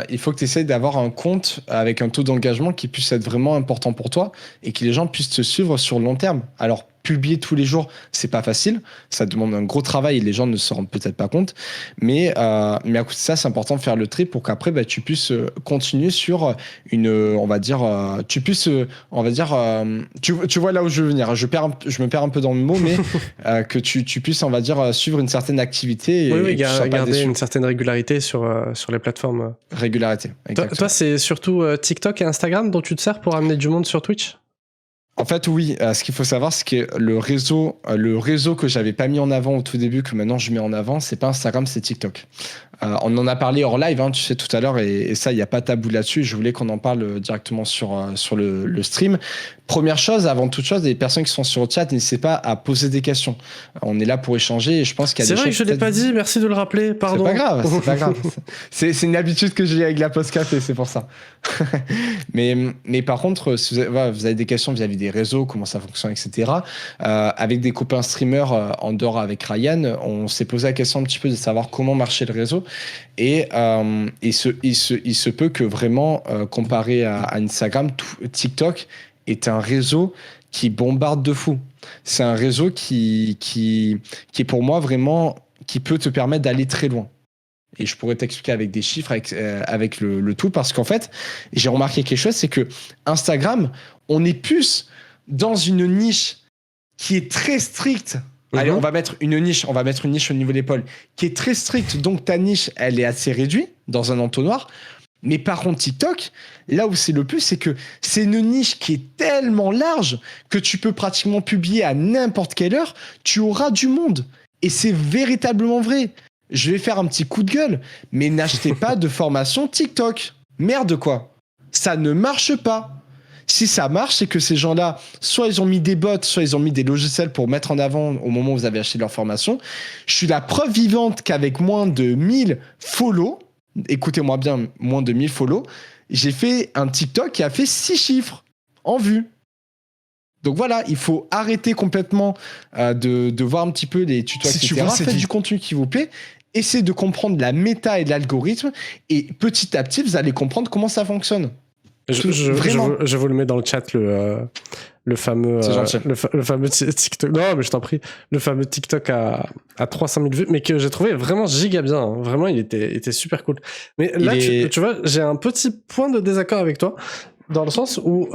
il faut que tu essayes d'avoir un compte avec un taux d'engagement qui puisse être vraiment important pour toi et que les gens puissent te suivre sur le long terme. Alors, publier tous les jours, c'est pas facile. Ça demande un gros travail et les gens ne se rendent peut-être pas compte. Mais à côté de ça, c'est important de faire le tri pour qu'après, tu puisses continuer sur on va dire, tu puisses, on va dire, tu vois là où je veux venir. Je me perds un peu dans le mot, mais que tu puisses, on va dire, suivre une certaine activité. Oui, garder une certaine régularité sur les plateformes. Régularité. Toi, c'est surtout TikTok et Instagram dont tu te sers pour amener du monde sur Twitch ? En fait, oui. Ce qu'il faut savoir, c'est que le réseau que j'avais pas mis en avant au tout début, que maintenant je mets en avant, c'est pas Instagram, c'est TikTok. On en a parlé hors live, tu sais, tout à l'heure, et ça, il n'y a pas tabou là-dessus. Je voulais qu'on en parle directement sur le stream. Première chose, avant toute chose, les personnes qui sont sur le chat, n'hésitez pas à poser des questions. On est là pour échanger et je pense qu'il y a des choses... C'est vrai que je l'ai pas dit, merci de le rappeler, pardon. C'est pas grave. C'est une habitude que j'ai avec la pause café, c'est pour ça. mais par contre, si vous avez des questions vis-à-vis des réseaux, comment ça fonctionne, etc. Avec des copains streamers en dehors avec Ryan, on s'est posé la question un petit peu de savoir comment marchait le réseau. Et il se peut que vraiment, comparé à Instagram, TikTok est un réseau qui bombarde de fou. C'est un réseau qui est pour moi vraiment, qui peut te permettre d'aller très loin. Et je pourrais t'expliquer avec des chiffres, avec le tout, parce qu'en fait, j'ai remarqué quelque chose, c'est que Instagram, on est plus dans une niche qui est très stricte. Allez, on va mettre une niche au niveau de l'épaule, qui est très stricte. Donc ta niche, elle est assez réduite dans un entonnoir. Mais par contre, TikTok, là où c'est le plus, c'est que c'est une niche qui est tellement large que tu peux pratiquement publier à n'importe quelle heure, tu auras du monde. Et c'est véritablement vrai. Je vais faire un petit coup de gueule, mais n'achetez pas de formation TikTok. Merde quoi. Ça ne marche pas. Si ça marche, c'est que ces gens-là, soit ils ont mis des bots, soit ils ont mis des logiciels pour mettre en avant au moment où vous avez acheté leur formation. Je suis la preuve vivante qu'avec moins de 1000 follow, écoutez-moi bien, moins de 1000 follow, j'ai fait un TikTok qui a fait 6 chiffres en vue. Donc voilà, il faut arrêter complètement de voir un petit peu les tutos, etc. Faites du contenu qui vous plaît. Essayez de comprendre la méta et l'algorithme. Et petit à petit, vous allez comprendre comment ça fonctionne. Je vous le mets dans le chat, le fameux TikTok. Non, mais je t'en prie. Le fameux TikTok à 300 000 vues, mais que j'ai trouvé vraiment giga bien. Hein. Vraiment, il était super cool. Mais là, tu vois, j'ai un petit point de désaccord avec toi, dans le sens où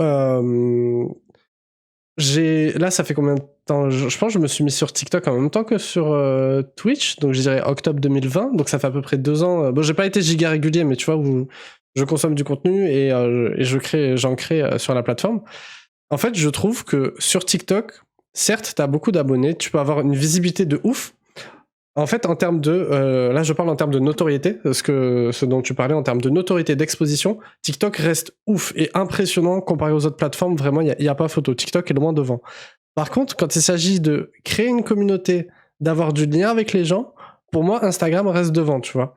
là, ça fait combien de temps ? Je pense que je me suis mis sur TikTok en même temps que sur Twitch, donc je dirais octobre 2020, donc ça fait à peu près 2 ans. Bon, j'ai pas été giga régulier, mais tu vois, où je consomme du contenu et j'en crée sur la plateforme. En fait, je trouve que sur TikTok, certes, t'as beaucoup d'abonnés, tu peux avoir une visibilité de ouf. En fait, en termes de... là, je parle en termes de notoriété, ce dont tu parlais, en termes de notoriété, d'exposition, TikTok reste ouf et impressionnant comparé aux autres plateformes. Vraiment, il n'y a pas photo. TikTok est loin devant. Par contre, quand il s'agit de créer une communauté, d'avoir du lien avec les gens, pour moi, Instagram reste devant, tu vois.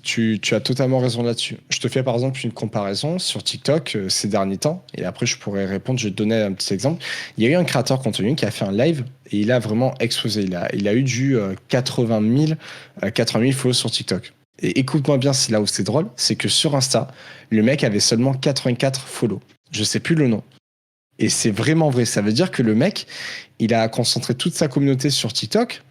tu as totalement raison là-dessus. Je te fais par exemple une comparaison sur TikTok ces derniers temps, et après je pourrais répondre, je vais te donner un petit exemple. Il y a eu un créateur de contenu qui a fait un live, et il a vraiment explosé. Il a eu du 80 000 followers sur TikTok. Et écoute-moi bien, c'est là où c'est drôle, c'est que sur Insta, le mec avait seulement 84 follow. Je sais plus le nom. Et c'est vraiment vrai. Ça veut dire que le mec, il a concentré toute sa communauté sur TikTok.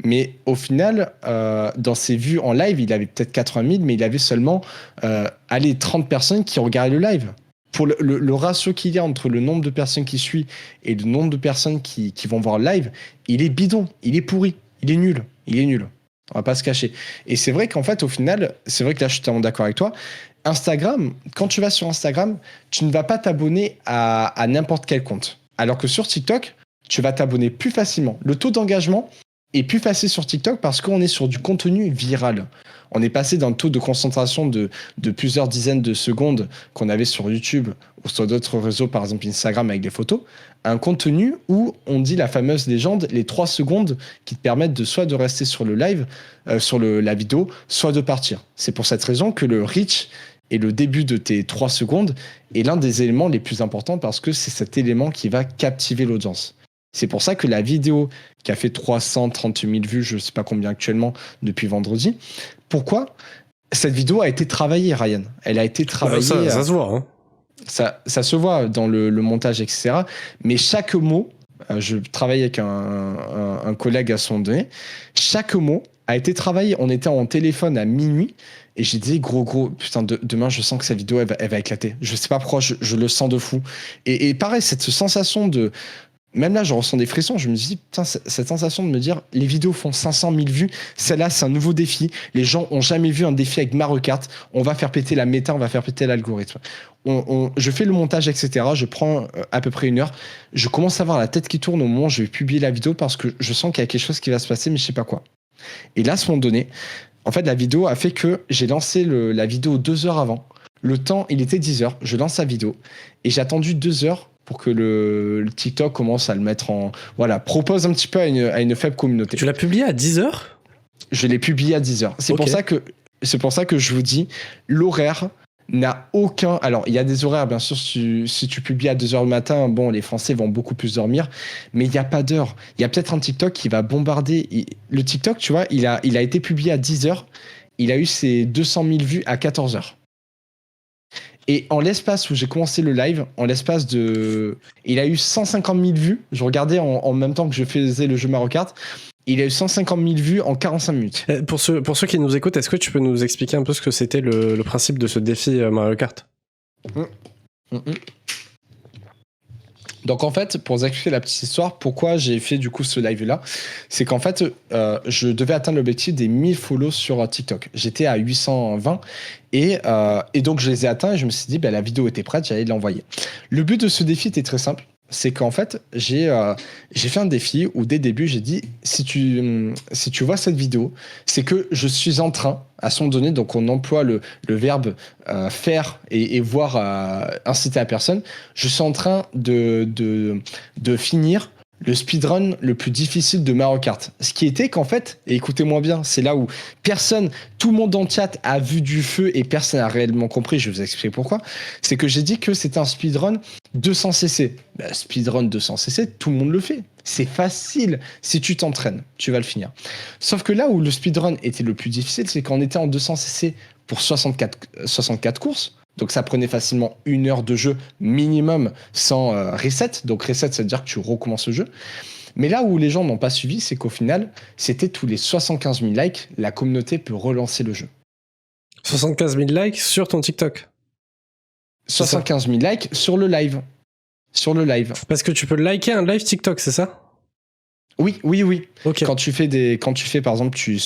Mais au final, dans ses vues en live, il avait peut-être 80 000, mais il avait seulement 30 personnes qui regardaient le live. Pour le ratio qu'il y a entre le nombre de personnes qui suivent et le nombre de personnes qui vont voir le live, il est bidon, il est pourri, il est nul. On va pas se cacher. Et c'est vrai qu'en fait, au final, c'est vrai que là, je suis tellement d'accord avec toi. Instagram, quand tu vas sur Instagram, tu ne vas pas t'abonner à n'importe quel compte. Alors que sur TikTok, tu vas t'abonner plus facilement. Le taux d'engagement est plus facile sur TikTok parce qu'on est sur du contenu viral. On est passé d'un taux de concentration de plusieurs dizaines de secondes qu'on avait sur YouTube ou sur d'autres réseaux, par exemple Instagram avec des photos, à un contenu où on dit la fameuse légende, les 3 secondes qui te permettent soit de rester sur le live, sur la vidéo, soit de partir. C'est pour cette raison que le reach et le début de tes 3 secondes est l'un des éléments les plus importants parce que c'est cet élément qui va captiver l'audience. C'est pour ça que la vidéo qui a fait 330 000 vues, je ne sais pas combien actuellement, depuis vendredi, pourquoi cette vidéo a été travaillée, Ryan? Elle a été travaillée... Ça se voit, hein. Ça se voit dans le montage, etc. Mais chaque mot, je travaille avec un collègue à son donné, chaque mot a été travaillé. On était en téléphone à minuit et j'ai dit gros, putain, demain je sens que cette vidéo elle va éclater. Je sais pas pourquoi, je le sens de fou. Et pareil, cette sensation de... Même là, je ressens des frissons. Je me dis, putain, cette sensation de me dire, les vidéos font 500 000 vues. Celle-là, c'est un nouveau défi. Les gens ont jamais vu un défi avec Mario Kart. On va faire péter la méta, on va faire péter l'algorithme. Je fais le montage, etc. Je prends à peu près 1 heure. Je commence à avoir la tête qui tourne au moment où je vais publier la vidéo parce que je sens qu'il y a quelque chose qui va se passer, mais je sais pas quoi. Et là, à ce moment donné, en fait, la vidéo a fait que j'ai lancé la vidéo 2 heures avant. Le temps, il était 10 heures. Je lance la vidéo et j'ai attendu 2 heures pour que le TikTok commence à le mettre en... Voilà, propose un petit peu à une faible communauté. Tu l'as publié à 10 heures ? Je l'ai publié à 10 heures. C'est pour ça que je vous dis, l'horaire n'a aucun... Alors, il y a des horaires, bien sûr, si tu publies à 2 heures du matin, bon, les Français vont beaucoup plus dormir, mais il n'y a pas d'heure. Il y a peut-être un TikTok qui va bombarder... Le TikTok, tu vois, il a été publié à 10 heures, il a eu ses 200 000 vues à 14 heures. Et en l'espace où j'ai commencé le live, il a eu 150 000 vues. Je regardais en même temps que je faisais le jeu Mario Kart. Il a eu 150 000 vues en 45 minutes. Pour ceux qui nous écoutent, est-ce que tu peux nous expliquer un peu ce que c'était le principe de ce défi Mario Kart ? Donc en fait, pour vous expliquer la petite histoire, pourquoi j'ai fait du coup ce live-là, c'est qu'en fait, je devais atteindre l'objectif des 1000 follows sur TikTok. J'étais à 820 et donc je les ai atteints et je me suis dit, la vidéo était prête, j'allais l'envoyer. Le but de ce défi était très simple. C'est qu'en fait, j'ai fait un défi où dès le début, j'ai dit, si tu vois cette vidéo, c'est que je suis en train, à son donné, donc on emploie le verbe faire et voir inciter la personne, je suis en train de finir le speedrun le plus difficile de Mario Kart. Ce qui était qu'en fait, et écoutez-moi bien, c'est là où tout le monde en chat a vu du feu et personne n'a réellement compris, je vais vous expliquer pourquoi, c'est que j'ai dit que c'était un speedrun 200cc. Speedrun 200cc, tout le monde le fait. C'est facile. Si tu t'entraînes, tu vas le finir. Sauf que là où le speedrun était le plus difficile, c'est qu'on était en 200cc pour 64 courses. Donc ça prenait facilement 1 heure de jeu minimum sans reset. Donc reset, ça veut dire que tu recommences le jeu. Mais là où les gens n'ont pas suivi, c'est qu'au final, c'était tous les 75 000 likes, la communauté peut relancer le jeu. 75 000 likes sur ton TikTok. 75 000 likes sur le live. Sur le live. Parce que tu peux liker un live TikTok, c'est ça ? Oui. Okay. Quand tu fais par exemple, tu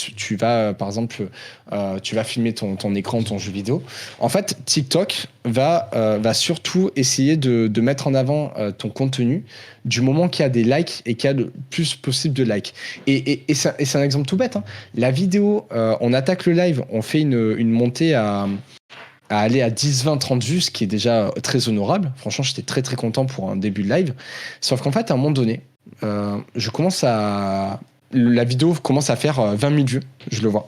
vas filmer ton écran, ton jeu vidéo. En fait, TikTok va surtout essayer de mettre en avant ton contenu du moment qu'il y a des likes et qu'il y a le plus possible de likes. Et c'est un exemple tout bête. Hein. La vidéo, on attaque le live, on fait une montée à aller à 10, 20, 30 vues, ce qui est déjà très honorable. Franchement, j'étais très très content pour un début de live. Sauf qu'en fait, à un moment donné, la vidéo commence à faire 20 000 vues, je le vois.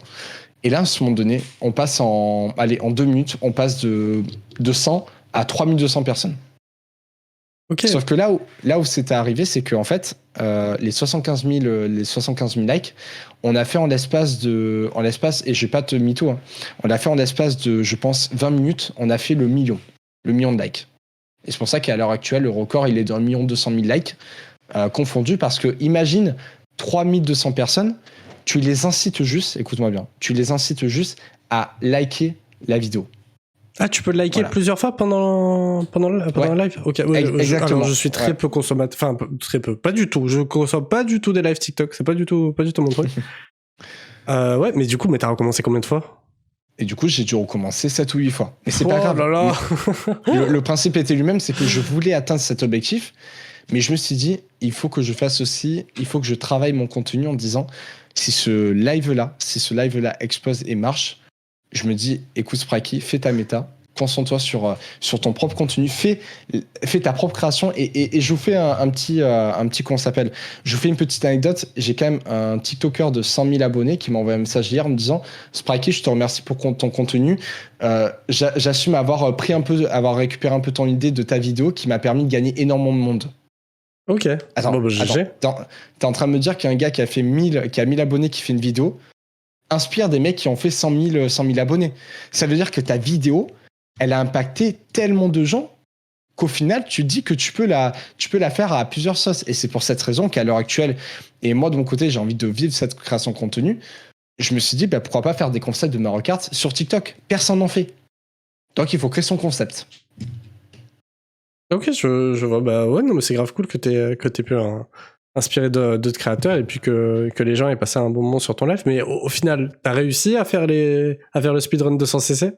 Et là, à ce moment donné, on passe en 2 minutes, on passe de 100 à 3200 personnes. Ok. Sauf que là où c'était arrivé, c'est qu'en fait, les 75 000 likes, on a fait en l'espace, et je vais pas te mytho, hein, on a fait en l'espace de, je pense, 20 minutes, on a fait le million de likes. Et c'est pour ça qu'à l'heure actuelle, le record, il est d'1 200 000 likes confondus, parce que imagine 3200 personnes, tu les incites juste, écoute-moi bien, tu les incites juste à liker la vidéo. Ah, tu peux le liker plusieurs fois pendant le live. Ok, exactement. Alors je suis très peu consommateur, enfin très peu, pas du tout. Je consomme pas du tout des lives TikTok, c'est pas du tout mon truc. Ouais, mais du coup, t'as recommencé combien de fois? Et du coup, j'ai dû recommencer 7 ou 8 fois. Mais c'est pas grave. Là là. Le principe était lui-même, c'est que je voulais atteindre cet objectif, mais je me suis dit, il faut que je fasse aussi, il faut que je travaille mon contenu en disant, si ce live-là explose et marche, je me dis, écoute Sprikey, fais ta méta, concentre-toi sur ton propre contenu, fais ta propre création, et je vous fais un petit comment ça s'appelle, je vous fais une petite anecdote. J'ai quand même un TikToker de 100 000 abonnés qui m'a envoyé un message hier en me disant, Sprikey, je te remercie pour ton contenu, j'assume avoir récupéré un peu ton idée de ta vidéo qui m'a permis de gagner énormément de monde. Ok. Attends, t'es en train de me dire qu'un gars qui a 1000 abonnés qui fait une vidéo inspire des mecs qui ont fait 100 000 abonnés. Ça veut dire que ta vidéo, elle a impacté tellement de gens qu'au final, tu dis que tu peux la faire à plusieurs sauces. Et c'est pour cette raison qu'à l'heure actuelle, et moi de mon côté, j'ai envie de vivre cette création de contenu, je me suis dit, pourquoi pas faire des concepts de Mario Kart sur TikTok? Personne n'en fait. Donc il faut créer son concept. Ok, je vois. Ouais, non, mais c'est grave cool que t'aies pu inspirer d'autres créateurs et puis que les gens aient passé un bon moment sur ton live. Mais au final, t'as réussi à faire le speedrun 200cc?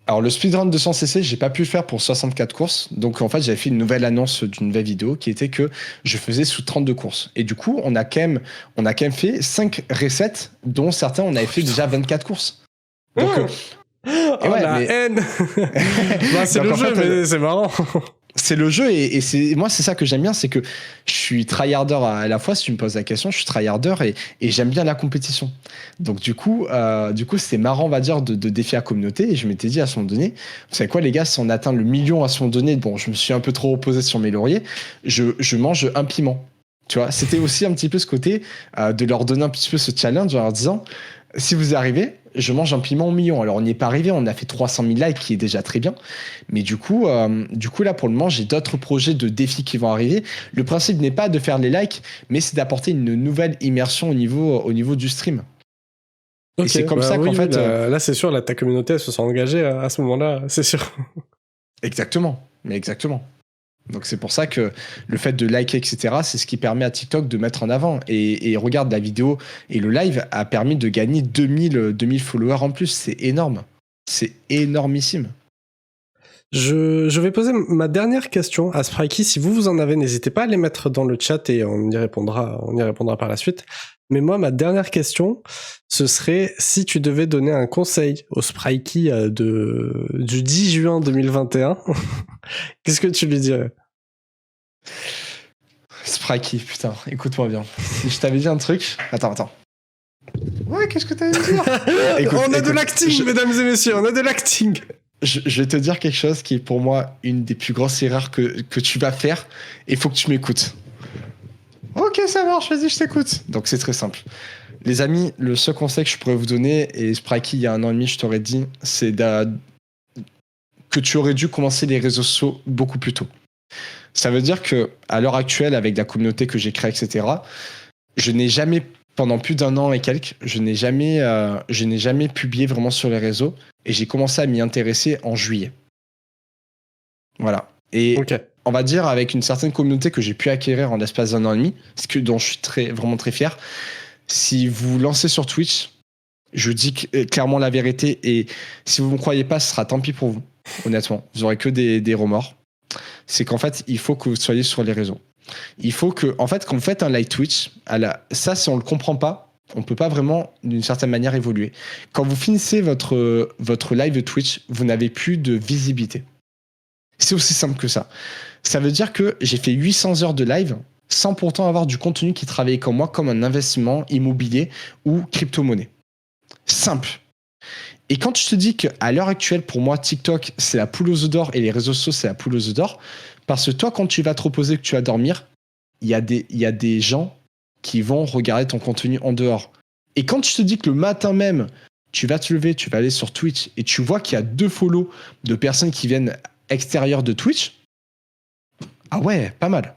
Alors le speedrun 200cc, j'ai pas pu le faire pour 64 courses. Donc en fait, j'avais fait une nouvelle annonce d'une nouvelle vidéo qui était que je faisais sous 32 courses. Et du coup, on a quand même fait 5 resets, dont certains on avait fait déjà 24 courses. Donc la haine. C'est le jeu, mais c'est marrant. C'est le jeu, et moi c'est ça que j'aime bien, c'est que je suis tryharder à la fois. Si tu me poses la question, je suis tryharder et j'aime bien la compétition. Donc du coup c'est marrant, on va dire, de défier la communauté. Et je m'étais dit à ce moment donné, vous savez quoi les gars, si on atteint le million à ce moment donné, bon, je me suis un peu trop reposé sur mes lauriers, je mange un piment. Tu vois, c'était aussi un petit peu ce côté de leur donner un petit peu ce challenge en leur disant, si vous y arrivez, je mange un piment au million. Alors, on n'y est pas arrivé, on a fait 300 000 likes, qui est déjà très bien. Mais du coup, là, pour le moment, j'ai d'autres projets de défis qui vont arriver. Le principe n'est pas de faire les likes, mais c'est d'apporter une nouvelle immersion au niveau du stream. Okay, et c'est comme ça qu'en fait... Là, c'est sûr, ta communauté, elle se sent engagée à ce moment-là, c'est sûr. Exactement, mais exactement. Donc c'est pour ça que le fait de liker, etc., c'est ce qui permet à TikTok de mettre en avant. Et regarde, la vidéo et le live a permis de gagner 2000 followers en plus. C'est énorme. C'est énormissime. Je vais poser ma dernière question à Sprikey. Si vous en avez, n'hésitez pas à les mettre dans le chat et on y répondra par la suite. Mais moi, ma dernière question, ce serait si tu devais donner un conseil au Sprikey du 10 juin 2021, qu'est-ce que tu lui dirais? Sprikey, putain, écoute-moi bien. Si je t'avais dit un truc... Attends. Ouais, qu'est-ce que t'avais dit? On a de l'acting, mesdames et messieurs, on a de l'acting. Je vais te dire quelque chose qui est pour moi une des plus grosses erreurs que tu vas faire, et il faut que tu m'écoutes. Ok, ça marche, vas-y, je t'écoute. Donc c'est très simple. Les amis, le seul conseil que je pourrais vous donner, et Sprikey, il y a 1 an et demi, je t'aurais dit, c'est que tu aurais dû commencer les réseaux sociaux beaucoup plus tôt. Ça veut dire que à l'heure actuelle, avec la communauté que j'ai créée, etc., je n'ai jamais, pendant plus d'1 an et quelques, je n'ai jamais publié vraiment sur les réseaux, et j'ai commencé à m'y intéresser en juillet. Voilà. Et on va dire, avec une certaine communauté que j'ai pu acquérir en l'espace d'1 an et demi, dont je suis vraiment très fier, si vous lancez sur Twitch, je dis clairement la vérité, et si vous ne me croyez pas, ce sera tant pis pour vous, honnêtement. Vous n'aurez que des remords. C'est qu'en fait, il faut que vous soyez sur les réseaux. Il faut que, en fait, quand vous faites un live Twitch, ça, si on ne le comprend pas, on ne peut pas vraiment, d'une certaine manière, évoluer. Quand vous finissez votre live Twitch, vous n'avez plus de visibilité. C'est aussi simple que ça. Ça veut dire que j'ai fait 800 heures de live sans pourtant avoir du contenu qui travaillait comme moi, comme un investissement immobilier ou crypto-monnaie. Simple. Et quand je te dis qu'à l'heure actuelle, pour moi, TikTok, c'est la poule aux œufs d'or et les réseaux sociaux, c'est la poule aux œufs d'or, parce que toi, quand tu vas te reposer, que tu vas dormir, il y a des gens qui vont regarder ton contenu en dehors. Et quand je te dis que le matin même, tu vas te lever, tu vas aller sur Twitch et tu vois qu'il y a 2 follow de personnes qui viennent extérieures de Twitch, ah ouais, pas mal.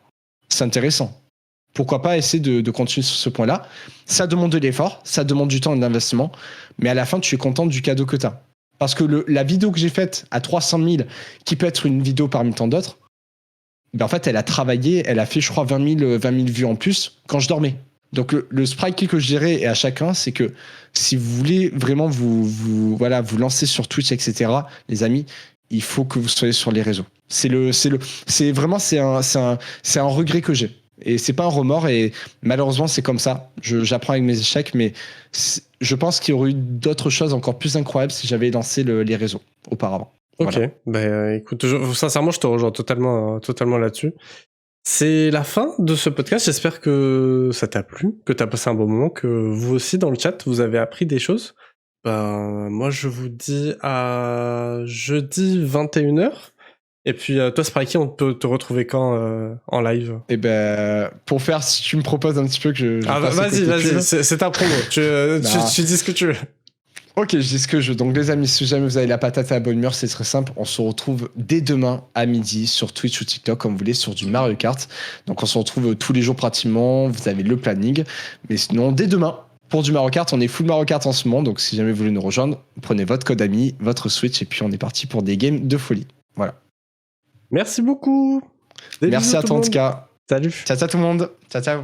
C'est intéressant. Pourquoi pas essayer de continuer sur ce point-là. Ça demande de l'effort, ça demande du temps et de l'investissement, mais à la fin, tu es content du cadeau que tu as. Parce que la vidéo que j'ai faite à 300 000, qui peut être une vidéo parmi tant d'autres, ben en fait, elle a travaillé, elle a fait, je crois, 20 000 vues en plus quand je dormais. Donc, le sprite que je dirais et à chacun, c'est que si vous voulez vraiment vous lancer sur Twitch, etc., les amis, il faut que vous soyez sur les réseaux. C'est un regret que j'ai. Et c'est pas un remords, et malheureusement c'est comme ça. J'apprends avec mes échecs, mais je pense qu'il y aurait eu d'autres choses encore plus incroyables si j'avais lancé les réseaux auparavant. Ok, voilà. Bah écoute, sincèrement je te rejoins totalement là-dessus. C'est la fin de ce podcast, j'espère que ça t'a plu, que t'as passé un bon moment, que vous aussi dans le chat vous avez appris des choses. Moi je vous dis à jeudi 21h. Et puis toi Sprikey, on peut te retrouver quand en live? Et ben pour faire, si tu me proposes un petit peu que je vas-y, c'est ta promo. tu dis ce que tu veux. Ok, je dis ce que je veux. Donc les amis, si jamais vous avez la patate à la bonne humeur, c'est très simple. On se retrouve dès demain à midi sur Twitch ou TikTok, comme vous voulez, sur du Mario Kart. Donc on se retrouve tous les jours pratiquement. Vous avez le planning. Mais sinon, dès demain, pour du Mario Kart, on est full Mario Kart en ce moment. Donc si jamais vous voulez nous rejoindre, prenez votre code ami, votre Switch, et puis on est parti pour des games de folie. Voilà. Merci beaucoup. Merci à toi en tout cas. Salut. Ciao tout le monde. Ciao.